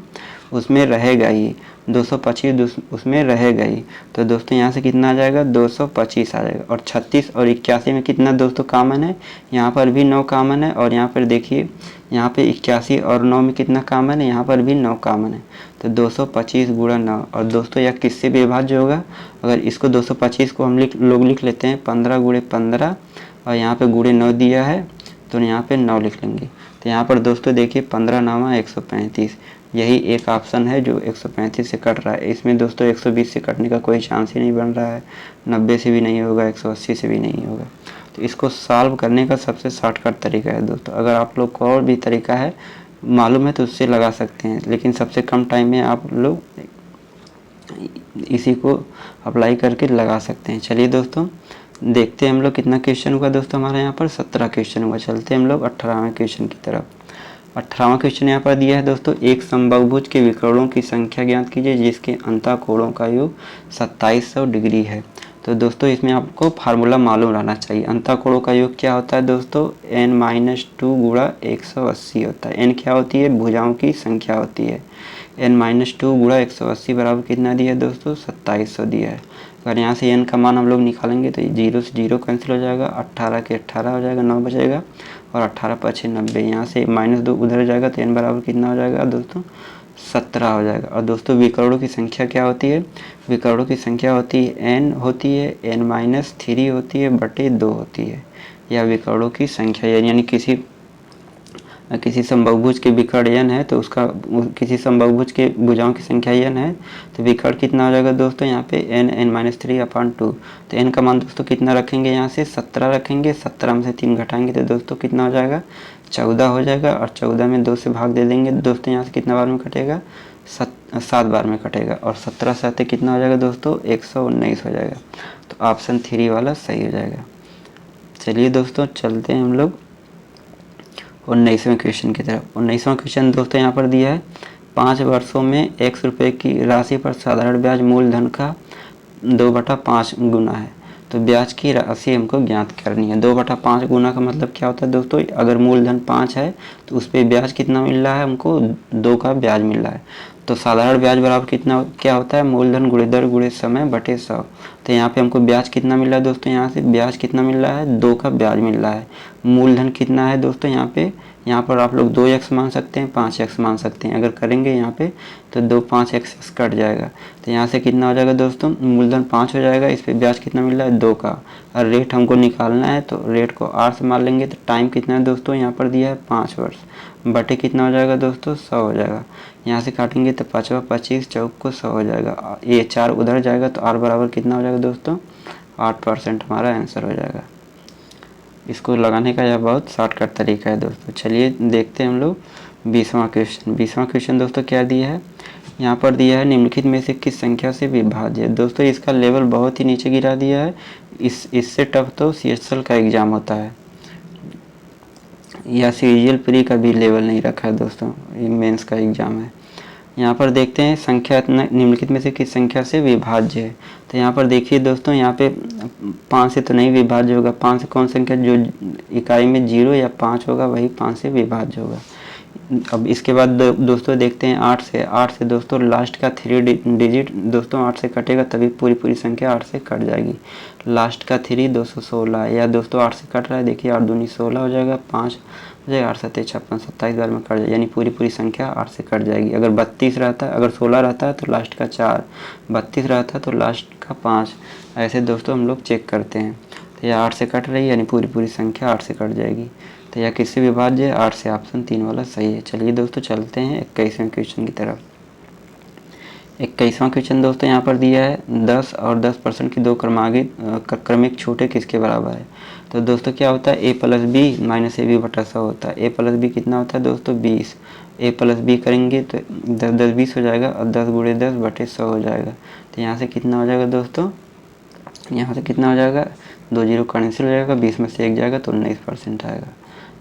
उसमें रहेगा ही, 225 उसमें रहेगा ही। तो दोस्तों यहाँ से कितना आ जाएगा 225 आ जाएगा। और 36 और 81 में कितना दोस्तों कॉमन है, यहाँ पर भी 9 कॉमन है। और यहाँ पर देखिए यहाँ पे 81 और 9 में कितना कॉमन है, यहाँ पर भी 9 कॉमन है। तो 225 × 9। और दोस्तों यह किससे विभाज्य होगा, अगर इसको 225 को हम लोग लिख लेते हैं 15 × 15 और यहाँ पे × 9 दिया है तो यहाँ पे 9 लिख लेंगे। तो यहाँ पर दोस्तों देखिए 15 × 9 = 135, यही एक ऑप्शन है जो 135 से कट रहा है। इसमें दोस्तों 120 से कटने का कोई चांस ही नहीं बन रहा है, 90 से भी नहीं होगा, 180 से भी नहीं होगा। तो इसको सॉल्व करने का सबसे शॉर्टकट तरीका है दोस्तों। अगर आप लोग को और भी तरीका है मालूम है तो उससे लगा सकते हैं, लेकिन सबसे कम टाइम में आप लोग इसी को अप्लाई करके लगा सकते हैं। चलिए दोस्तों देखते हैं हम लोग कितना क्वेश्चन हुआ। दोस्तों हमारे यहाँ पर 17 क्वेश्चन हुआ। चलते हैं हम लोग 18वें क्वेश्चन की तरफ। 18वां क्वेश्चन यहाँ पर दिया है दोस्तों, एक समबाहुभुज के विकर्णों की संख्या ज्ञात कीजिए जिसके अंतःकोणों का योग 2700 डिग्री है। तो दोस्तों इसमें आपको फार्मूला मालूम रहना चाहिए। अंतःकोणों का योग क्या होता है दोस्तों, n-2 × 180 होता है। n क्या होती है, भुजाओं की संख्या होती है। n-2 × 180 बराबर कितना दिया है दोस्तों, 2700 दिया है। अगर यहाँ से n का मान हम लोग निकालेंगे तो 0 से 0 कैंसिल हो जाएगा, 18 के 18 हो जाएगा, 9 बचेगा और 18 × 5 = 90। यहाँ से -2 उधर जाएगा तो n बराबर कितना हो जाएगा दोस्तों, 17 हो जाएगा। और दोस्तों विकर्णों की संख्या क्या होती है, विकर्णों की संख्या होती है n होती है, n-3 होती है बटे 2 होती है। यह विकर्णों की संख्या है, यानी किसी समबाहुभुज के विकर्ण n है तो उसका किसी समबाहुभुज के भुजाओं की संख्या n है तो विकर्ण कितना हो जाएगा दोस्तों, यहाँ पे n-3/2। तो n का मान दोस्तों कितना रखेंगे, यहाँ से 17 रखेंगे, 17 में से 3 घटाएंगे तो दोस्तों कितना हो जाएगा 14 हो जाएगा। और 14 में 2 से भाग दे देंगे दोस्तों, यहाँ से कितना बार में कटेगा, 7 बार में कटेगा। और 17 से कितना हो जाएगा दोस्तों, 119 हो जाएगा। तो ऑप्शन 3 वाला सही हो जाएगा। चलिए दोस्तों चलते हैं हम लोग 19वें क्वेश्चन की तरफ। 19वां क्वेश्चन दोस्तों यहाँ पर दिया है, 5 वर्षों में x रुपये की राशि पर साधारण ब्याज मूलधन का 2/5 गुना है। तो ब्याज की राशि हमको ज्ञात करनी है। 2/5 गुना का मतलब क्या होता है दोस्तों, अगर मूलधन 5 है तो उस पर ब्याज कितना मिल रहा है हमको, 2 का ब्याज मिल रहा है। तो साधारण ब्याज बराबर कितना क्या होता है, मूलधन गुणे दर गुणे समय बटे 100। तो यहाँ पे हमको ब्याज कितना मिल रहा है दोस्तों, यहाँ से ब्याज कितना मिल रहा है, 2 का ब्याज मिल रहा है। मूलधन कितना है दोस्तों, यहाँ पर आप लोग 2x मान सकते हैं, 5x मान सकते हैं। अगर करेंगे यहाँ पे तो 2 5x कट जाएगा। तो यहाँ से कितना हो जाएगा दोस्तों, मूलधन 5 हो जाएगा, इस पर ब्याज कितना मिल रहा है, 2 का। और रेट हमको निकालना है तो रेट को 8 से मान लेंगे। तो टाइम कितना है दोस्तों, यहाँ पर दिया है 5 वर्ष, बटे कितना हो जाएगा दोस्तों, 100 हो जाएगा। यहाँ से काटेंगे तो 5 25, चौक को 100 हो जाएगा। ये 4 उधर जाएगा तो r बराबर कितना हो जाएगा दोस्तों, 8% हमारा आंसर हो जाएगा। इसको लगाने का यह बहुत शॉर्टकट तरीका है दोस्तों। चलिए देखते हैं हम लोग 20वां क्वेश्चन। 20वां क्वेश्चन दोस्तों क्या दिया है, यहाँ पर दिया है निम्नलिखित में से किस संख्या से विभाज्य। दोस्तों इसका लेवल बहुत ही नीचे गिरा दिया है। इससे टफ तो CHL का एग्ज़ाम होता है, या सीरियल प्री का भी लेवल नहीं रखा है दोस्तों, ये मेंस का एग्ज़ाम है। यहाँ पर देखते हैं संख्या निम्नलिखित में से किस संख्या से विभाज्य है। तो यहाँ पर देखिए दोस्तों, यहाँ पे 5 से तो नहीं विभाज्य होगा। 5 से कौन संख्या जो इकाई में 0 या 5 होगा वही 5 से विभाज्य होगा। अब इसके बाद दोस्तों देखते हैं 8 से दोस्तों लास्ट का 3 डिजिट दोस्तों 8 से कटेगा तभी पूरी संख्या 8 से कट जाएगी। लास्ट का 3 216 या दोस्तों 8 से कट रहा है, देखिए 8 दूनी 16 हो जाएगा, 5 हो जाएगा, 8 7 56 27 बार में कट जाएगा, यानी पूरी संख्या 8 से कट जाएगी। अगर 32 रहता है, अगर 16 रहता है तो लास्ट का 4, 32 रहता है तो लास्ट का 5, ऐसे दोस्तों हम लोग चेक करते हैं। तो यह 8 से कट रही है यानी पूरी संख्या 8 से कट जाएगी। तो यह किससे विभाज्य है, 8 से। ऑप्शन 3 वाला सही है। चलिए दोस्तों चलते हैं 21वें क्वेश्चन की तरफ। 21वां क्वेश्चन दोस्तों यहाँ पर दिया है 10 और 10% की दो क्रमिक छूटे किसके बराबर है। तो दोस्तों क्या होता है, a plus b minus a b बटा 100 होता है। a प्लस बी कितना होता है दोस्तों, 20। a प्लस बी करेंगे तो 10 10 20 हो जाएगा और 10 गुणे 10 बटे 100 हो जाएगा। तो यहाँ से कितना हो जाएगा दोस्तों, यहाँ से कितना हो जाएगा, 2 0 कैंसिल हो जाएगा, 20 में से 1 जाएगा तो 19% आएगा।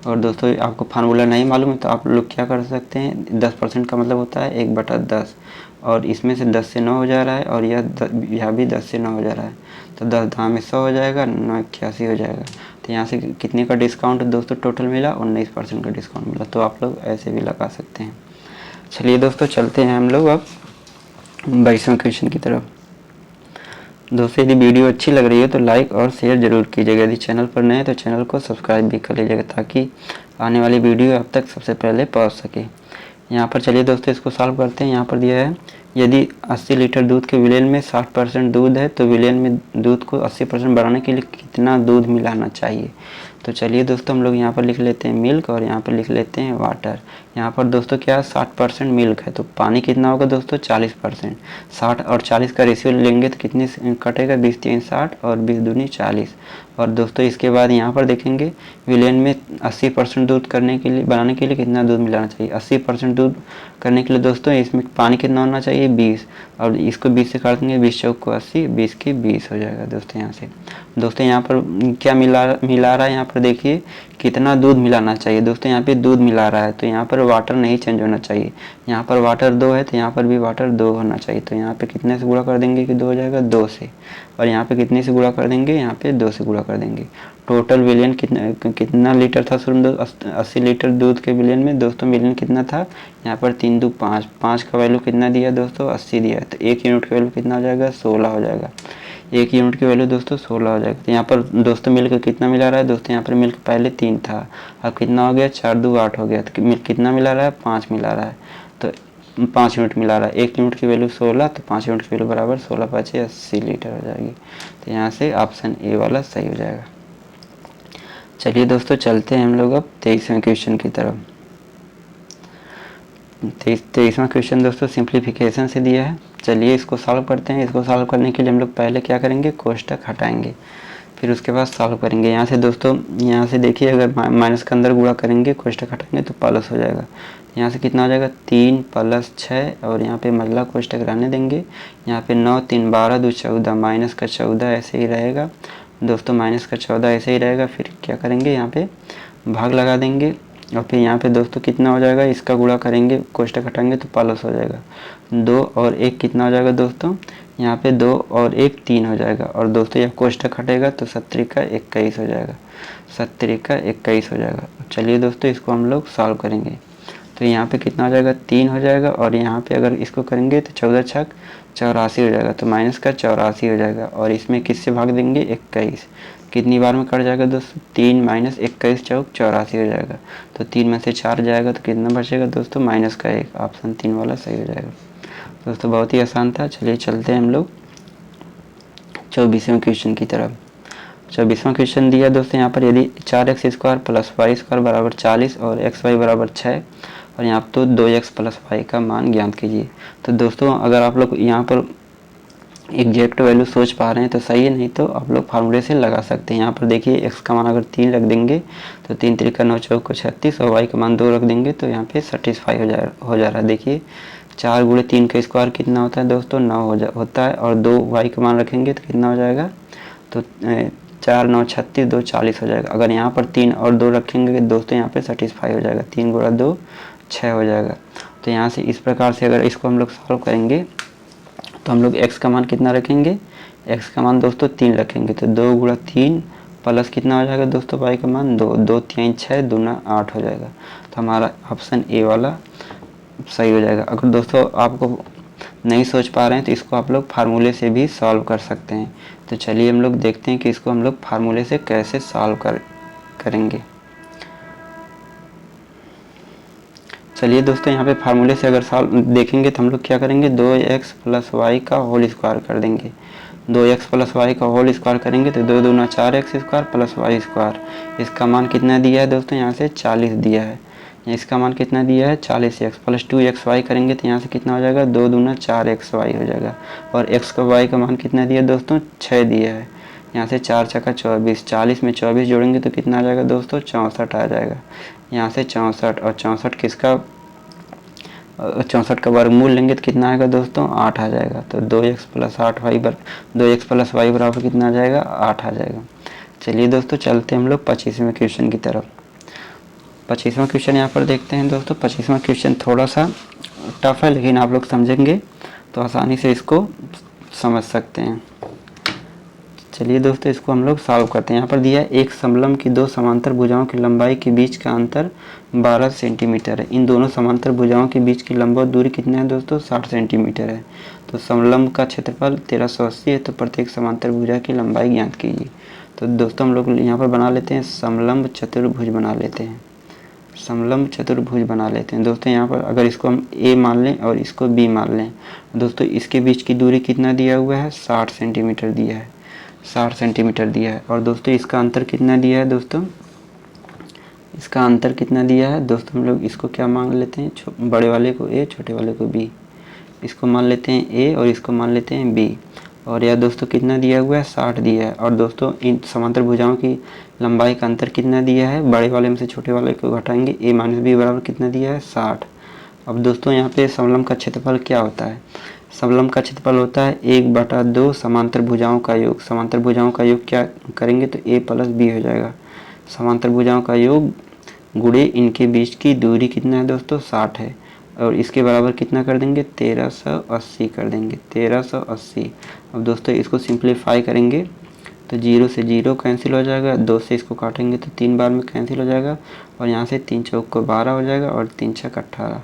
और दोस्तों आपको फार्मूला नहीं मालूम है तो आप लोग क्या कर सकते हैं, 10% का मतलब होता है 1/10, और इसमें से 10 से 9 हो जा रहा है और यह भी 10 से 9 हो जा रहा है। तो 10 10 में 100 हो जाएगा, 9 81 हो जाएगा। तो यहाँ से कितने का डिस्काउंट दोस्तों टोटल मिला, 19% का डिस्काउंट मिला। तो आप लोग ऐसे भी लगा सकते हैं। चलिए दोस्तों चलते हैं हम लोग अब 22वें क्वेश्चन की तरफ। दोस्तों यदि वीडियो अच्छी लग रही है तो लाइक और शेयर जरूर कीजिएगा। यदि चैनल पर नए हैं तो चैनल को सब्सक्राइब भी कर लीजिएगा ताकि आने वाली वीडियो आप तक सबसे पहले पहुंच सके। यहाँ पर चलिए दोस्तों इसको सॉल्व करते हैं। यहाँ पर दिया है यदि 80 लीटर दूध के विलेन में 60% दूध है तो विलेन में दूध को 80% बढ़ाने के लिए कितना दूध मिलाना चाहिए। तो चलिए दोस्तों हम लोग यहाँ पर लिख लेते हैं मिल्क और यहाँ पर लिख लेते हैं वाटर। यहाँ पर दोस्तों क्या 60% मिल्क है तो पानी कितना होगा दोस्तों 40%। 60 और 40 का रेशियो लेंगे तो कितने कटेगा, 20 3 60 और 20 दूनी 40। और दोस्तों इसके बाद यहाँ पर देखेंगे विलेन में 80% दूध करने के लिए बनाने के लिए कितना दूध मिलाना चाहिए। 80% दूध करने के लिए दोस्तों इसमें पानी कितना होना चाहिए, 20, और इसको 20 से काट देंगे, 20 चौक को 80, 20 की 20 हो जाएगा दोस्तों। यहाँ से दोस्तों यहाँ पर क्या मिला रहा है, यहाँ पर देखिए कितना दूध मिलाना चाहिए। दोस्तों यहाँ पे दूध मिला रहा है तो यहाँ पर वाटर नहीं चेंज होना चाहिए। यहाँ पर वाटर 2 है तो यहाँ पर भी वाटर 2 होना चाहिए। तो यहाँ पे कितने से गुणा कर देंगे कि 2 हो जाएगा, 2 से। और यहाँ पे कितने से गुणा कर देंगे, यहाँ पे 2 से गुणा कर देंगे। टोटल विलियन कितना लीटर था शुरू में, 80 लीटर दूध के विलियन में दोस्तों मिलियन कितना था, यहाँ पर 3 2 5, 5 का वैल्यू कितना दिया दोस्तों 80 दिया है। तो 1 यूनिट का वैल्यू कितना हो जाएगा, 16 हो जाएगा। 1 यूनिट की वैल्यू दोस्तों 16 हो जाएगा। तो यहाँ पर दोस्तों मिल्क कितना मिला रहा है दोस्तों, यहाँ पर मिल्क पहले 3 था, अब कितना हो गया 4 2 8 हो गया। तो मिल्क कितना मिला रहा है, 5 मिला रहा है। तो 5 यूनिट मिला रहा है, 1 यूनिट की वैल्यू 16, तो 5 यूनिट की वैल्यू बराबर 16 5 80 लीटर हो जाएगी। तो यहाँ से ऑप्शन ए वाला सही हो जाएगा। चलिए दोस्तों चलते हैं हम लोग अब 23वें क्वेश्चन की तरफ। 23वां क्वेश्चन दोस्तों सिंप्लीफिकेशन से दिया है। चलिए इसको सॉल्व करते हैं। इसको सॉल्व करने के लिए हम लोग पहले क्या करेंगे, कोष्टक हटाएंगे, फिर उसके बाद सॉल्व करेंगे। यहाँ से दोस्तों यहाँ से देखिए अगर माइनस के अंदर गुणा करेंगे, कोष्टक हटाएंगे तो प्लस हो जाएगा। यहाँ से कितना हो जाएगा 3 + 6 और यहाँ पे महिला कोष्टक रहने देंगे। यहाँ पे 9 3 12 2 14, माइनस का 14 ऐसे ही रहेगा दोस्तों, माइनस का 14 ऐसे ही रहेगा। फिर क्या करेंगे, यहाँ पे भाग लगा देंगे और फिर यहाँ पे दोस्तों कितना हो जाएगा, इसका गुणा करेंगे, कोष्टक हटाएंगे तो प्लस हो जाएगा। 2 और 1 कितना हो जाएगा दोस्तों, यहाँ पे 2 और 1 3 हो जाएगा। और दोस्तों यह कोष्टक हटेगा तो 70 का 21 हो जाएगा, 70 का 21 हो जाएगा। चलिए दोस्तों इसको हम लोग सॉल्व करेंगे। तो यहाँ पे कितना हो जाएगा 3 हो जाएगा, और यहाँ पे अगर इसको करेंगे तो 14 छक 84 हो जाएगा, तो माइनस का 84 हो जाएगा। और इसमें किससे भाग देंगे 21, कितनी बार में कट जाएगा दोस्तों 3 माइनस 21 चौक 84 हो जाएगा। तो 3 में से 4 जाएगा तो कितना बचेगा दोस्तों माइनस का 1, ऑप्शन 3 वाला सही हो जाएगा। दोस्तों बहुत ही आसान था। चलिए चलते हैं हम लोग 24वें क्वेश्चन की तरफ। 24वां क्वेश्चन दिया दोस्तों यहाँ पर, यदि 4x² प्लस y² बराबर 40 और xy बराबर 6 और यहाँ तो 2x प्लस वाई का मान ज्ञात कीजिए। तो दोस्तों अगर आप लोग यहाँ पर एग्जैक्ट वैल्यू सोच पा रहे हैं तो सही है, नहीं तो आप लोग फार्मूले से लगा सकते हैं। यहाँ पर देखिए x का मान अगर 3 रख देंगे तो 3 त्रिका 9 चौको 36 और y का मान 2 रख देंगे तो यहाँ पे सेटिस्फाई हो जा रहा है। देखिए 4 गुणे 3 का स्क्वायर कितना होता है दोस्तों 9 होता है, और 2 y का मान रखेंगे तो कितना हो जाएगा, तो 4 9 36 2 40 हो जाएगा। अगर यहाँ पर 3 और 2 रखेंगे दोस्तों यहाँ पे सेटिस्फाई हो जाएगा, 3 गुणा 2 6 हो जाएगा। तो यहाँ से इस प्रकार से अगर इसको हम लोग सॉल्व करेंगे तो हम लोग x का मान कितना रखेंगे, x का मान दोस्तों 3 रखेंगे, तो 2 गुणा 3 प्लस कितना हो जाएगा दोस्तों y का मान 2, 2 3 6 दूना 8 हो जाएगा। तो हमारा ऑप्शन ए वाला सही हो जाएगा। अगर दोस्तों आपको नहीं सोच पा रहे हैं तो इसको आप लोग फार्मूले से भी सॉल्व कर सकते हैं। तो चलिए हम लोग देखते हैं कि इसको हम लोग फार्मूले से कैसे सॉल्व करेंगे। चलिए दोस्तों यहाँ पे फार्मूले से अगर सॉल्व देखेंगे तो हम लोग क्या करेंगे, 2x प्लस वाई का होल स्क्वायर कर देंगे। 2x प्लस वाई का होल स्क्वायर करेंगे तो 2 दूना 4x² प्लस वाई स्क्वायर, इसका मान कितना दिया है दोस्तों यहाँ से 40 दिया है, इसका मान कितना दिया है 40x प्लस 2xy करेंगे तो यहाँ से कितना हो जाएगा 2 दूना 4xy हो जाएगा। और x का y का मान कितना दिया दोस्तों 6 दिया है, यहाँ से 4 छक्का 24, 40 में 24 जोड़ेंगे तो कितना आ जाएगा दोस्तों 64 आ जाएगा। यहाँ से 64 और 64 किसका 64 का वर्गमूल लेंगे तो कितना आएगा दोस्तों 8 आ जाएगा। तो 2x plus 8y 2x plus Y बराबर कितना आ जाएगा 8 आ जाएगा। चलिए दोस्तों चलते हैं हम लोग 25वें क्वेश्चन की तरफ। 25वां क्वेश्चन यहाँ पर देखते हैं दोस्तों। 25वां क्वेश्चन थोड़ा सा टफ है, लेकिन आप लोग समझेंगे तो आसानी से इसको समझ सकते हैं। चलिए दोस्तों इसको हम लोग सॉल्व करते हैं। यहाँ पर दिया है एक समलंब की 2 समांतर भुजाओं की लंबाई के बीच का अंतर 12 सेंटीमीटर है। इन दोनों समांतर भुजाओं के बीच की लंबाई दूरी कितना है दोस्तों 60 सेंटीमीटर है। तो समलंब का क्षेत्रफल 1380 है, तो प्रत्येक समांतर भुजा की लंबाई ज्ञात कीजिए। तो दोस्तों हम लोग यहाँ पर बना लेते हैं समलंब चतुर्भुज बना लेते हैं, समलंब चतुर्भुज बना लेते हैं। दोस्तों यहाँ पर अगर इसको हम a मान लें और इसको b मान लें, दोस्तों इसके बीच की दूरी कितना दिया हुआ है 60 सेंटीमीटर दिया है, 60 सेंटीमीटर दिया है। और दोस्तों इसका अंतर कितना दिया है दोस्तों, इसका अंतर कितना दिया है दोस्तों, हम लोग इसको क्या मान लेते हैं, बड़े वाले को a छोटे वाले को b, इसको मान लेते हैं a और इसको मान लेते हैं b। और यह दोस्तों कितना दिया हुआ है 60 दिया है। और दोस्तों इन समांतर भुजाओं की लंबाई का अंतर कितना दिया है, बड़े वाले में से छोटे वाले को घटाएंगे a माइनस बी बराबर कितना दिया है 60। अब दोस्तों यहाँ पे समलंब का क्षेत्रफल क्या होता है, समलंब का क्षेत्रफल होता है 1/2 समांतर भुजाओं का योग। समांतर भुजाओं का योग क्या करेंगे तो a प्लस बी हो जाएगा। समांतर भुजाओं का योग गुणे इनके बीच की दूरी कितना है दोस्तों 60 है, और इसके बराबर कितना कर देंगे 1380 कर देंगे, 1380। अब दोस्तों इसको सिंप्लीफाई करेंगे तो 0 से 0 कैंसिल हो जाएगा, 2 से इसको काटेंगे तो 3 बार में कैंसिल हो जाएगा, और यहाँ से 3 चौक को 12 हो जाएगा और 3 छक 18।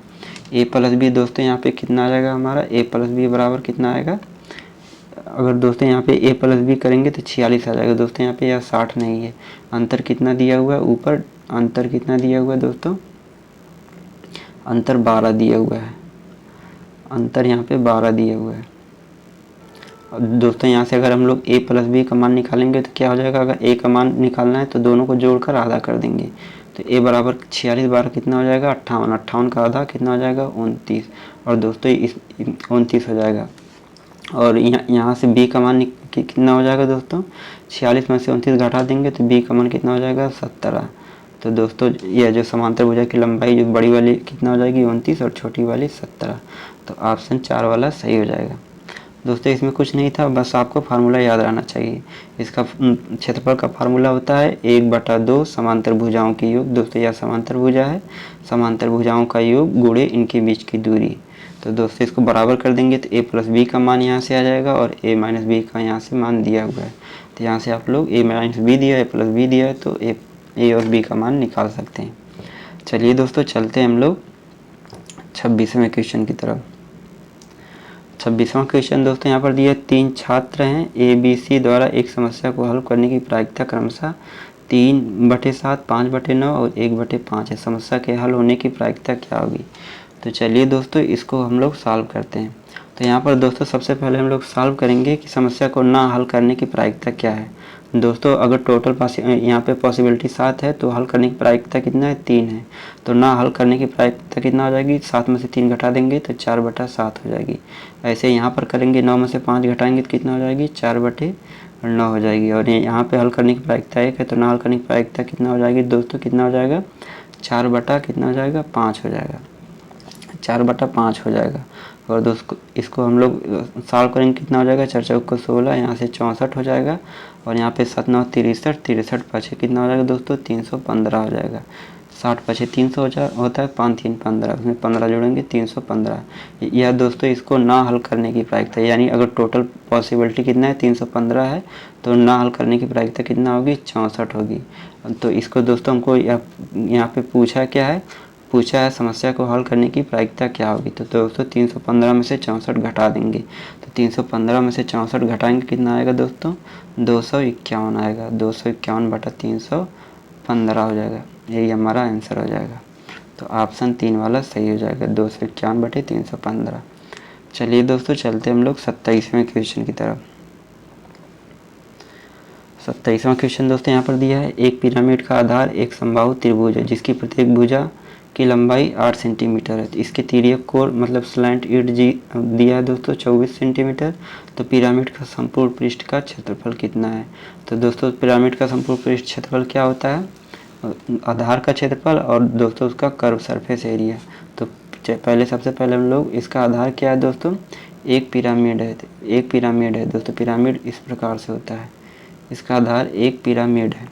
a प्लस बी दोस्तों यहाँ पे कितना आ जाएगा हमारा, a प्लस बी बराबर कितना आएगा, अगर दोस्तों यहाँ पे a प्लस बी करेंगे तो 46 आ जाएगा। दोस्तों यहाँ पे यह 60 नहीं है, अंतर कितना दिया हुआ है ऊपर, अंतर कितना दिया हुआ है दोस्तों, अंतर 12 दिया हुआ है, अंतर यहाँ पे 12 दिया हुआ है। अब दोस्तों यहाँ से अगर हम लोग a प्लस बी का मान निकालेंगे तो क्या हो जाएगा, अगर a का मान निकालना है तो दोनों को जोड़कर आधा कर देंगे, तो a बराबर 46 बार कितना हो जाएगा 58, 58 का आधा कितना हो जाएगा 29, और दोस्तों इस 29 हो जाएगा। और यहाँ से b का मान कितना हो जाएगा दोस्तों, 46 में से 29 घटा देंगे तो b का मान कितना हो जाएगा 17। तो दोस्तों यह जो समांतर भुजा की लंबाई जो बड़ी वाली कितना हो जाएगी 29 और छोटी वाली 17। तो ऑप्शन 4 वाला सही हो जाएगा। दोस्तों इसमें कुछ नहीं था, बस आपको फार्मूला याद रहना चाहिए। इसका क्षेत्रफल का फार्मूला होता है 1/2 समांतर भुजाओं की योग। दोस्तों यह समांतर भुजा है, समांतर भुजाओं का योग गुणे इनके बीच की दूरी। तो दोस्तों इसको बराबर कर देंगे तो a प्लस बी का मान यहाँ से आ जाएगा और a माइनस बी का यहाँ से मान दिया हुआ है। तो यहाँ से आप लोग a माइनस बी दिया है प्लस बी दिया है तो a और b का मान निकाल सकते हैं। चलिए दोस्तों चलते हैं हम लोग 26वें क्वेश्चन की तरफ। 26वां क्वेश्चन दोस्तों यहाँ पर दिया 3 छात्र हैं ABC द्वारा एक समस्या को हल करने की प्रायिकता क्रमशः 3/7, 5/9 और 1/5 है। समस्या के हल होने की प्रायिकता क्या होगी? तो चलिए दोस्तों इसको हम लोग सॉल्व करते हैं। तो यहाँ पर दोस्तों सबसे पहले हम लोग सॉल्व करेंगे कि समस्या को ना हल करने की प्रायिकता क्या है। दोस्तों अगर टोटल यहाँ पे पॉसिबिलिटी 7 है तो हल करने की प्रायिकता कितना है? 3 है। तो ना हल करने की प्रायिकता कितना हो जाएगी? 7 में से 3 घटा देंगे तो 4/7 हो जाएगी। ऐसे यहाँ पर करेंगे 9 में से 5 घटाएंगे तो कितना हो जाएगी? 4/9 हो जाएगी। और यहाँ पे हल करने की प्रायिकता 1 है तो ना हल करने की प्रायिकता कितना हो जाएगी दोस्तों? कितना हो जाएगा? 4/5 हो जाएगा, 4/5 हो जाएगा। और दोस्तों इसको हम लोग सॉल्व करेंगे कितना हो जाएगा? 4 चौक 16, यहाँ से 64 हो जाएगा। और यहाँ पे 7 9 63, 63 पछे कितना हो जाएगा दोस्तों? 315 हो जाएगा। 60 पछे 300 होता है, 5 3 15, उसमें 15 जोड़ेंगे 315। यह दोस्तों इसको ना हल करने की प्रायिकता, यानी अगर टोटल पॉसिबिलिटी कितना है? 315 है तो ना हल करने की प्रायिकता कितना होगी? 64 होगी। तो इसको दोस्तों हमको यहाँ पे पूछा क्या है? पूछा है समस्या को हल करने की प्रायिकता क्या होगी। तो दोस्तों 315 में से 64 घटा देंगे तो 315 में से 64 घटाएंगे कितना आएगा दोस्तों? 251 आएगा। 251/315 हो जाएगा। यही हमारा आंसर हो जाएगा। तो ऑप्शन 3 वाला सही हो जाएगा, 251/315। चलिए दोस्तों चलते हम लोग 27वें क्वेश्चन की तरफ। 27वां क्वेश्चन दोस्तों यहाँ पर दिया है एक पिरामिड का आधार एक समबाहु त्रिभुज है जिसकी प्रत्येक भुजा की लंबाई 8 सेंटीमीटर है। तो इसके तिर्यक कोण मतलब स्लैंट ईट दिया है दोस्तों 24 सेंटीमीटर। तो पिरामिड का संपूर्ण पृष्ठ का क्षेत्रफल कितना है? तो दोस्तों पिरामिड का संपूर्ण पृष्ठ क्षेत्रफल क्या होता है? आधार का क्षेत्रफल और दोस्तों उसका कर्व सरफेस एरिया। तो पहले सबसे पहले हम लोग इसका आधार क्या है दोस्तों? एक पिरामिड है। एक पिरामिड है दोस्तों, पिरामिड इस प्रकार से होता है, इसका आधार एक पिरामिड है।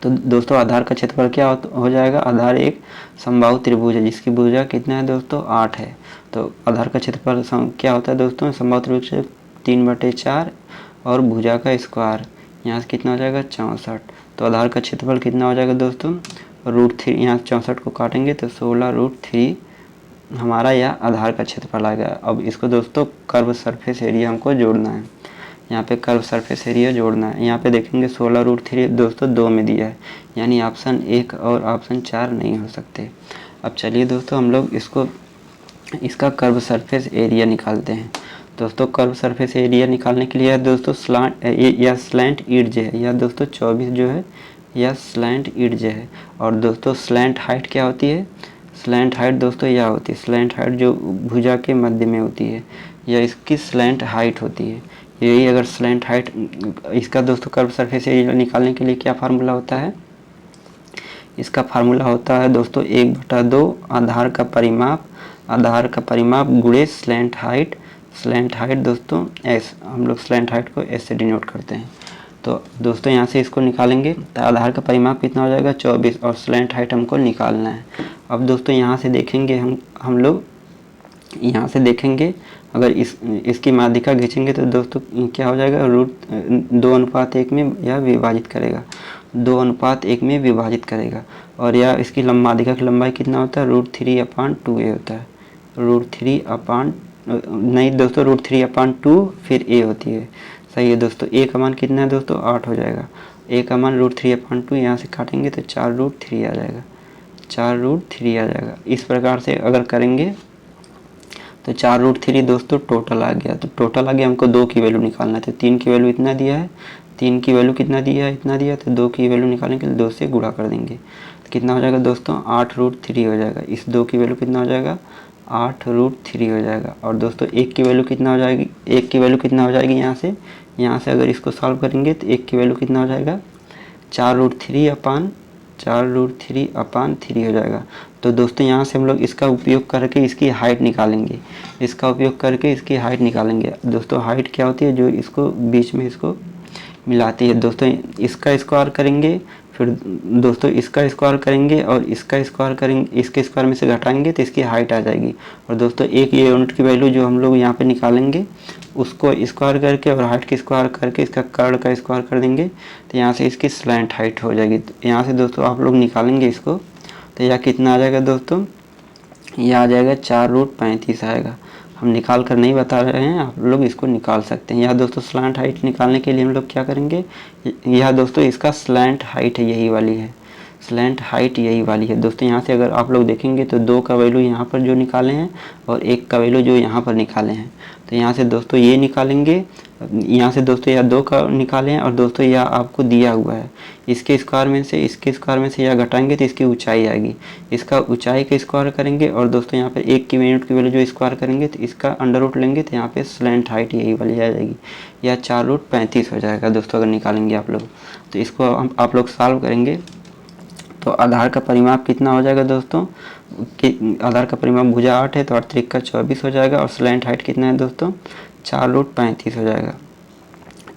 तो दोस्तों आधार का क्षेत्रफल क्या हो जाएगा? आधार एक समबाहु त्रिभुज है जिसकी भुजा कितना है दोस्तों? 8 है। तो आधार का क्षेत्रफल क्या होता है दोस्तों? समबाहु त्रिभुज से 3/4 और भुजा का स्क्वायर, यहाँ से कितना हो जाएगा? 64। तो आधार का क्षेत्रफल कितना हो जाएगा दोस्तों? √3। यहाँ 64 को काटेंगे तो 16√3 हमारा यह आधार का क्षेत्रफल आएगा। अब इसको दोस्तों कर्व सरफेस एरिया हमको जोड़ना है। यहाँ पे कर्व सरफेस एरिया जोड़ना है। यहाँ पे देखेंगे 16√3 दोस्तों 2 में दिया है, यानी ऑप्शन 1 और ऑप्शन 4 नहीं हो सकते। अब चलिए दोस्तों हम लोग इसका कर्व सरफेस एरिया निकालते हैं। दोस्तों कर्व सरफेस एरिया निकालने के लिए दोस्तों स्लैंट ईडज है, यह दोस्तों 24 जो है यह स्लैंट ईडज है। और दोस्तों स्लैंट हाइट क्या होती है? स्लैंट हाइट दोस्तों यह होती है, स्लैंट हाइट जो भुजा के मध्य में होती है, यह इसकी स्लैंट हाइट होती है। यही अगर स्लैंट हाइट इसका दोस्तों कर्व सरफेस एरिया निकालने के लिए क्या फार्मूला होता है? इसका फार्मूला होता है दोस्तों 1/2 आधार का परिमाप गुणे स्लैंट हाइट। स्लैंट हाइट दोस्तों एस, हम लोग स्लैंट हाइट को एस से डिनोट करते हैं। तो दोस्तों यहाँ से इसको निकालेंगे तो आधार का परिमाप कितना हो जाएगा? 24 और स्लैंट हाइट हमको निकालना है। अब दोस्तों यहाँ से देखेंगे हम लोग यहाँ से देखेंगे अगर इसकी माध्यिका खींचेंगे तो दोस्तों क्या हो जाएगा? 2:1 में यह विभाजित करेगा, 2:1 में विभाजित करेगा। और यह इसकी माध्यिका की लंबाई कितना होता है? √3/2a होता है। नहीं दोस्तों √3/2 फिर a होती है, सही है दोस्तों। a का मान कितना है दोस्तों? 8 हो जाएगा। a का मान √3/2 यहाँ से काटेंगे तो 4√3 आ जाएगा, 4√3 आ जाएगा। इस प्रकार से अगर करेंगे तो 4√3 दोस्तों टोटल आ गया। तो टोटल आ गया, हमको 2 की वैल्यू निकालना है। तो 3 की वैल्यू इतना दिया है, 3 की वैल्यू कितना दिया है? इतना दिया। तो 2 की वैल्यू निकालने के लिए 2 से गुणा कर देंगे तो कितना हो जाएगा दोस्तों? 8√3 हो जाएगा। इस 2 की वैल्यू कितना हो जाएगा? 8√3 हो जाएगा। और दोस्तों 1 की वैल्यू कितना हो जाएगी? 1 की वैल्यू कितना हो जाएगी? यहाँ से अगर इसको सॉल्व करेंगे तो 1 की वैल्यू कितना हो जाएगा? 4√3/3 हो जाएगा। तो दोस्तों यहाँ से हम लोग इसका उपयोग करके इसकी हाइट निकालेंगे, दोस्तों हाइट क्या होती है? जो इसको बीच में इसको मिलाती है दोस्तों। इसका स्क्वायर करेंगे, फिर दोस्तों इसका स्क्वायर करेंगे और इसका स्क्वायर करेंगे, इसके स्क्वायर में से घटाएंगे तो इसकी हाइट आ जाएगी। और दोस्तों एक ये यूनिट की वैल्यू जो हम लोग यहाँ पे निकालेंगे उसको स्क्वायर करके और हाइट की स्क्वायर करके इसका कर्व का स्क्वायर कर देंगे तो यहाँ से इसकी स्लैंट हाइट हो जाएगी। तो यहाँ से दोस्तों आप लोग निकालेंगे इसको तो यह कितना आ जाएगा दोस्तों? यह आ जाएगा 4√35 आएगा। हम निकाल कर नहीं बता रहे हैं, आप लोग इसको निकाल सकते हैं। यह दोस्तों स्लैंट हाइट निकालने के लिए हम लोग क्या करेंगे, यह दोस्तों इसका स्लैंट हाइट है, यही वाली है स्लैंट हाइट, यही वाली है दोस्तों। यहाँ से अगर आप लोग देखेंगे तो 2 का वैल्यू यहाँ पर जो निकाले हैं और 1 का वैल्यू जो यहाँ पर निकाले हैं, तो यहाँ से दोस्तों ये निकालेंगे, यहाँ से दोस्तों यह 2 का निकाले हैं और दोस्तों यह आपको दिया हुआ है, इसके स्क्वायर में से इसके स्क्वायर में से यह घटाएंगे तो इसकी ऊंचाई आएगी, इसका ऊंचाई का स्क्वायर करेंगे और दोस्तों यहाँ पर 1 की यूनिट की वैल्यू जो स्क्वायर करेंगे तो इसका अंडर रूट लेंगे तो यहाँ पे स्लैंट हाइट यही वाली आ जाएगी। यह 4√35 हो जाएगा दोस्तों अगर निकालेंगे आप लोग। तो इसको आप लोग सॉल्व करेंगे तो आधार का परिमाप कितना हो जाएगा दोस्तों, कि आधार का परिमाप भुजा 8 है तो 8 त्रिका 24 हो जाएगा और स्लैंट हाइट कितना है दोस्तों 4√35 हो जाएगा।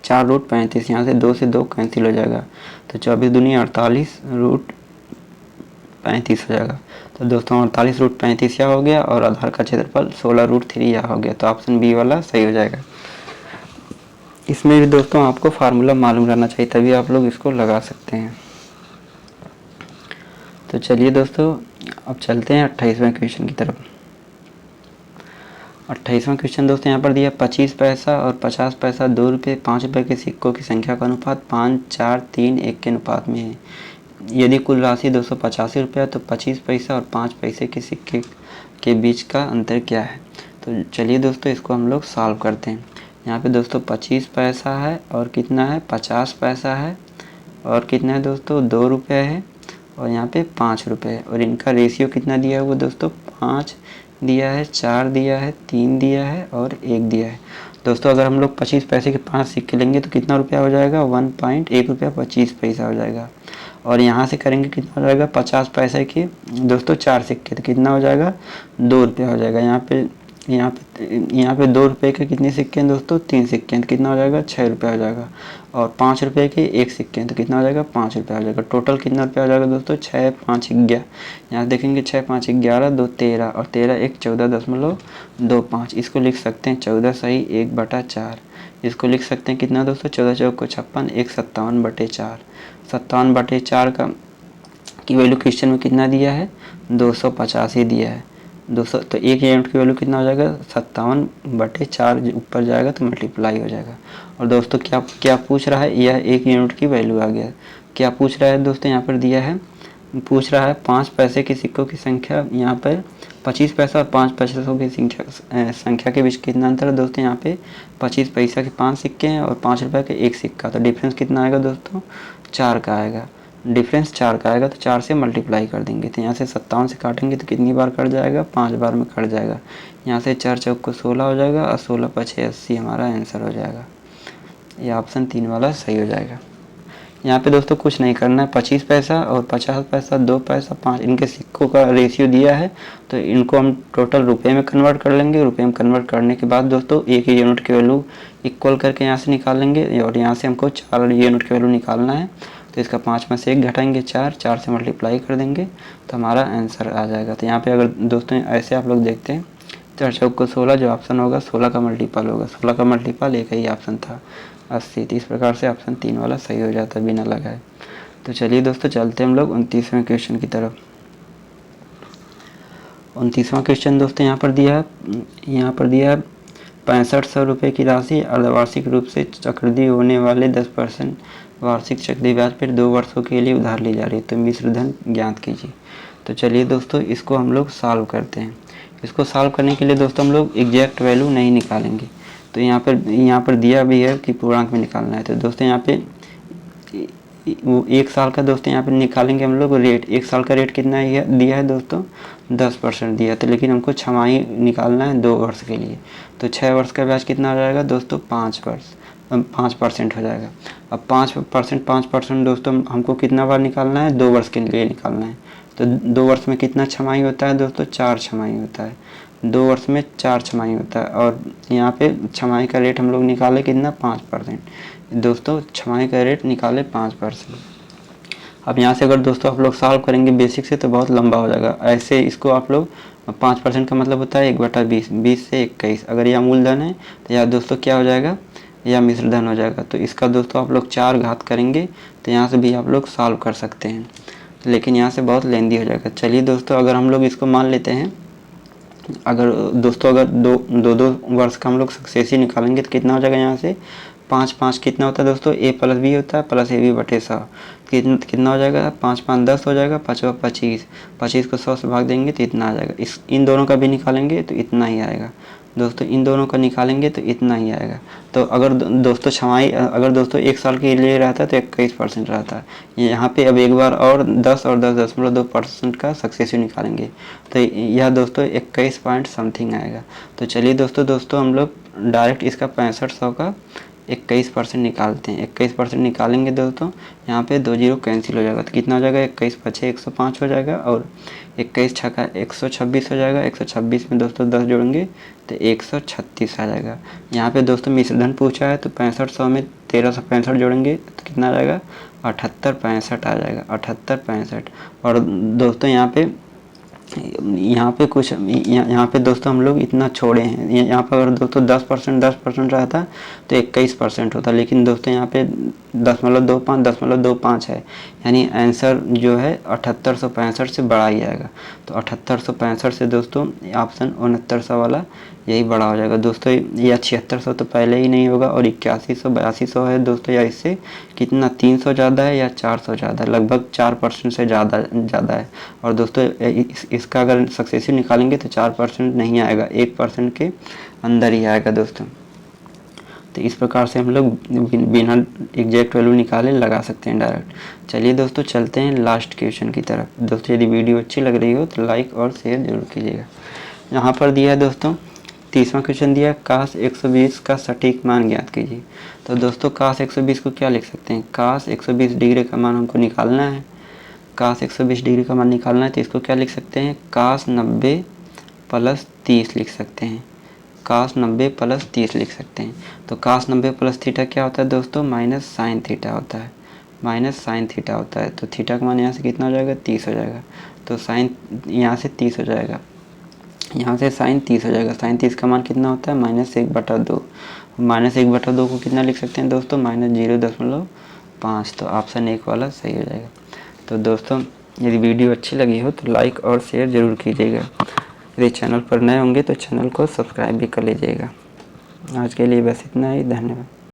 4√35 यहाँ से 2 से 2 कैंसिल हो जाएगा तो 24 दूनी 48√35 हो जाएगा। तो दोस्तों 48√35 यह हो गया और आधार का क्षेत्रफल 16√3 यह हो गया। तो ऑप्शन बी वाला सही हो जाएगा। इसमें भी दोस्तों आपको फार्मूला मालूम रहना चाहिए तभी आप लोग इसको लगा सकते हैं। तो चलिए दोस्तों अब चलते हैं 28वें क्वेश्चन की तरफ। 28वां क्वेश्चन दोस्तों यहाँ पर दिया 25 पैसा और 50 पैसा 2 रुपये 5 रुपये के सिक्कों की संख्या का अनुपात 5, 4, 3, 1 के अनुपात में है। यदि कुल राशि 285 रुपया तो 25 पैसा और 5 पैसे के सिक्के के बीच का अंतर क्या है। तो चलिए दोस्तों इसको हम लोग सॉल्व करते हैं। यहाँ पे दोस्तों 25 पैसा है और कितना है 50 पैसा है और कितना है दोस्तों 2 रुपये है और यहाँ पे 5 रुपये है और इनका रेशियो कितना दिया है वो दोस्तों 5 दिया है, 4 दिया है, 3 दिया है और 1 दिया है। दोस्तों अगर हम लोग 25 पैसे के 5 सिक्के लेंगे तो कितना रुपया हो जाएगा 1.1 रुपया 25 पैसा हो जाएगा। और यहाँ से करेंगे कितना हो जाएगा 50 पैसे के दोस्तों 4 सिक्के तो कितना हो जाएगा 2 रुपया हो जाएगा। यहाँ पे 2 रुपये के कितने सिक्के हैं दोस्तों 3 सिक्के हैं तो कितना हो जाएगा 6 रुपया हो जाएगा। और 5 रुपये के 1 सिक्के हैं तो कितना हो जाएगा 5 रुपया हो जाएगा। टोटल कितना रुपया हो जाएगा दोस्तों 6, 5, 11। यहाँ देखेंगे 6, 5, 11, 2, 13 और 13, 1, 14.25। इसको लिख सकते हैं 14 सही 1/4। इसको लिख सकते हैं कितना दोस्तों 14 चौक को 56, 1 57/4। 57/4 का की वैल्यू क्वेश्चन में कितना दिया है 285 दिया है 200। तो 1 यूनिट की वैल्यू कितना हो जाएगा 57/4 ऊपर जाएगा तो मल्टीप्लाई हो जाएगा। और दोस्तों क्या पूछ रहा है यह 1 यूनिट की वैल्यू आ गया। क्या पूछ रहा है दोस्तों यहाँ पर दिया है पूछ रहा है 5 पैसे के सिक्कों की संख्या। यहाँ पर 25 पैसा और 5 पैसों की संख्या के बीच कितना अंतर है दोस्तों। यहाँ पे 25 पैसा के 5 सिक्के हैं और 5 रुपये के 1 सिक्का तो डिफरेंस कितना आएगा दोस्तों 4 का आएगा। डिफरेंस 4 का आएगा तो 4 से मल्टीप्लाई कर देंगे तो यहाँ से 57 से काटेंगे तो कितनी बार कट जाएगा 5 बार में कट जाएगा। यहाँ से 4 चौक को 16 हो जाएगा और 16 5 80 हमारा आंसर हो जाएगा। ये ऑप्शन 3 वाला सही हो जाएगा। यहाँ पे दोस्तों कुछ नहीं करना है 25 पैसा और 50 पैसा 2 पैसा 5 इनके सिक्कों का रेशियो दिया है तो इनको हम टोटल रुपए में कन्वर्ट कर लेंगे। रुपए में कन्वर्ट करने के बाद दोस्तों 1 यूनिट की वैल्यू इक्वल करके यहाँ से निकालेंगे और यहाँ से हमको 4 यूनिट की वैल्यू निकालना है तो इसका 5 में से 1 घटाएंगे 4 से मल्टीप्लाई कर देंगे तो हमारा आंसर आ जाएगा। तो यहाँ पे अगर दोस्तों ऐसे आप लोग देखते हैं 4 चौक को 16 जो ऑप्शन होगा 16 का मल्टीपल होगा 16 का मल्टीपल एक ही ऑप्शन था 80। तो इस प्रकार से ऑप्शन 3 वाला सही हो जाता है बिना लगाए। तो चलिए दोस्तों चलते हैं हम लोग 29वें क्वेश्चन की तरफ। 29वां क्वेश्चन दोस्तों यहाँ पर दिया है 6500 रुपये की राशि अर्धवार्षिक रूप से चक्रवृद्धि होने वाले 10% वार्षिक चक्रवृद्धि ब्याज पर 2 वर्षों के लिए उधार ली जा रही है तो मिश्र धन ज्ञात कीजिए। तो चलिए दोस्तों इसको हम लोग सॉल्व करते हैं। इसको सॉल्व करने के लिए दोस्तों हम लोग एग्जैक्ट वैल्यू नहीं निकालेंगे तो यहाँ पर दिया भी है कि पूर्णांक में निकालना है। तो दोस्तों यहाँ पे 1 साल का दोस्तों यहाँ पे निकालेंगे हम लोग रेट। 1 साल का रेट कितना दिया है दोस्तों 10% दिया तो लेकिन हमको छमाही निकालना है 2 वर्ष के लिए तो 6 वर्ष का ब्याज कितना हो जाएगा दोस्तों 5% हो जाएगा। अब 5% दोस्तों हमको कितना बार निकालना है 2 वर्ष के लिए निकालना है तो 2 वर्ष में कितना छमाही होता है दोस्तों 4 छमाही होता है। 2 वर्ष में 4 छमाही होता है और यहाँ पे छमाही का रेट हम लोग निकाले कितना 5% दोस्तों छमाही का रेट निकाले 5%। अब यहाँ से अगर दोस्तों आप लोग सॉल्व करेंगे बेसिक से तो बहुत लंबा हो जाएगा। ऐसे इसको आप लोग 5% का मतलब होता है 1/20 20 से 21। अगर यह मूलधन है तो यह दोस्तों क्या हो जाएगा या मिश्र धन हो जाएगा। तो इसका दोस्तों आप लोग 4 घात करेंगे तो यहाँ से भी आप लोग सॉल्व कर सकते हैं लेकिन यहाँ से बहुत लेंदी हो जाएगा। चलिए दोस्तों अगर हम लोग इसको मान लेते हैं अगर दोस्तों अगर दो वर्ष का हम लोग सक्सेसिव निकालेंगे तो कितना हो जाएगा यहाँ से 5 कितना होता है दोस्तों, a प्लस बी होता है प्लस ए बी बटे 100, कितना हो जाएगा 5 5 10 हो जाएगा, 5 25, 25 को 100 से भाग देंगे तो इतना आ जाएगा। इन दोनों का भी निकालेंगे तो इतना ही आएगा दोस्तों, इन दोनों का निकालेंगे तो इतना ही आएगा। तो अगर दोस्तों छमाही अगर दोस्तों 1 साल के लिए रहता है तो 21% रहता है। यहाँ पे अब एक बार और 10 और 10.2% का सक्सेसिव निकालेंगे तो यह दोस्तों 21 पॉइंट समथिंग आएगा। तो चलिए दोस्तों हम लोग डायरेक्ट इसका 6500 का 21% निकालते हैं। 21% निकालेंगे दोस्तों, यहाँ पे 2 जीरो कैंसिल हो जाएगा तो कितना हो जाएगा 21 पछे 105 हो जाएगा और 21 छक्का 126 हो जाएगा। 126 में दोस्तों 10 जोड़ेंगे तो 136 आ जाएगा। यहाँ पे दोस्तों मिश्रधन पूछा है तो 6500 में 1365 जोड़ेंगे तो कितना आ जाएगा 7865 आ जाएगा, 7865। और दोस्तों यहाँ पे कुछ यहाँ पे दोस्तों हम लोग इतना छोड़े हैं। यहाँ पर अगर दोस्तों 10% रहता तो 21% होता, लेकिन दोस्तों यहाँ पे 0.25 है, यानी आंसर जो है 7865 से बड़ा ही आएगा। तो 7865 से दोस्तों ऑप्शन 6900 वाला यही बड़ा हो जाएगा दोस्तों। या 7600 तो पहले ही नहीं होगा और 8100 8200 है दोस्तों, या इससे कितना 300 ज़्यादा है या 400 ज़्यादा, लगभग 4% से ज़्यादा है। और दोस्तों इसका अगर सक्सेसिव निकालेंगे तो 4% नहीं आएगा, 1% के अंदर ही आएगा दोस्तों। तो इस प्रकार से हम लोग बिना एग्जैक्ट वैल्यू निकाले लगा सकते हैं डायरेक्ट। चलिए दोस्तों चलते हैं लास्ट क्वेश्चन की तरफ। दोस्तों यदि वीडियो अच्छी लग रही हो तो लाइक और शेयर जरूर कीजिएगा। यहाँ पर दिया है दोस्तों 30वां क्वेश्चन दिया, काश 120 का सटीक मान ज्ञात कीजिए। तो दोस्तों काश 120 को क्या लिख सकते हैं, काश 120 डिग्री का मान हमको निकालना है। काश 120 डिग्री का मान निकालना है तो इसको क्या लिख सकते हैं, काश 90 प्लस 30 लिख सकते हैं। काश 90 प्लस 30 लिख सकते हैं। तो काश 90 प्लस थीटा क्या होता है दोस्तों, माइनस साइन थीटा होता है, माइनस साइन थीटा होता है। तो थीटा का मान यहाँ से कितना हो जाएगा 30 हो जाएगा। तो साइन यहाँ से 30 हो जाएगा, यहाँ से साइन 30 हो जाएगा। साइन 30 का मान कितना होता है -1/2। -1/2 को कितना लिख सकते हैं दोस्तों, -0.5। तो ऑप्शन 1 वाला सही हो जाएगा। तो दोस्तों यदि वीडियो अच्छी लगी हो तो लाइक और शेयर ज़रूर कीजिएगा। यदि चैनल पर नए होंगे तो चैनल को सब्सक्राइब भी कर लीजिएगा। आज के लिए बस इतना ही, धन्यवाद।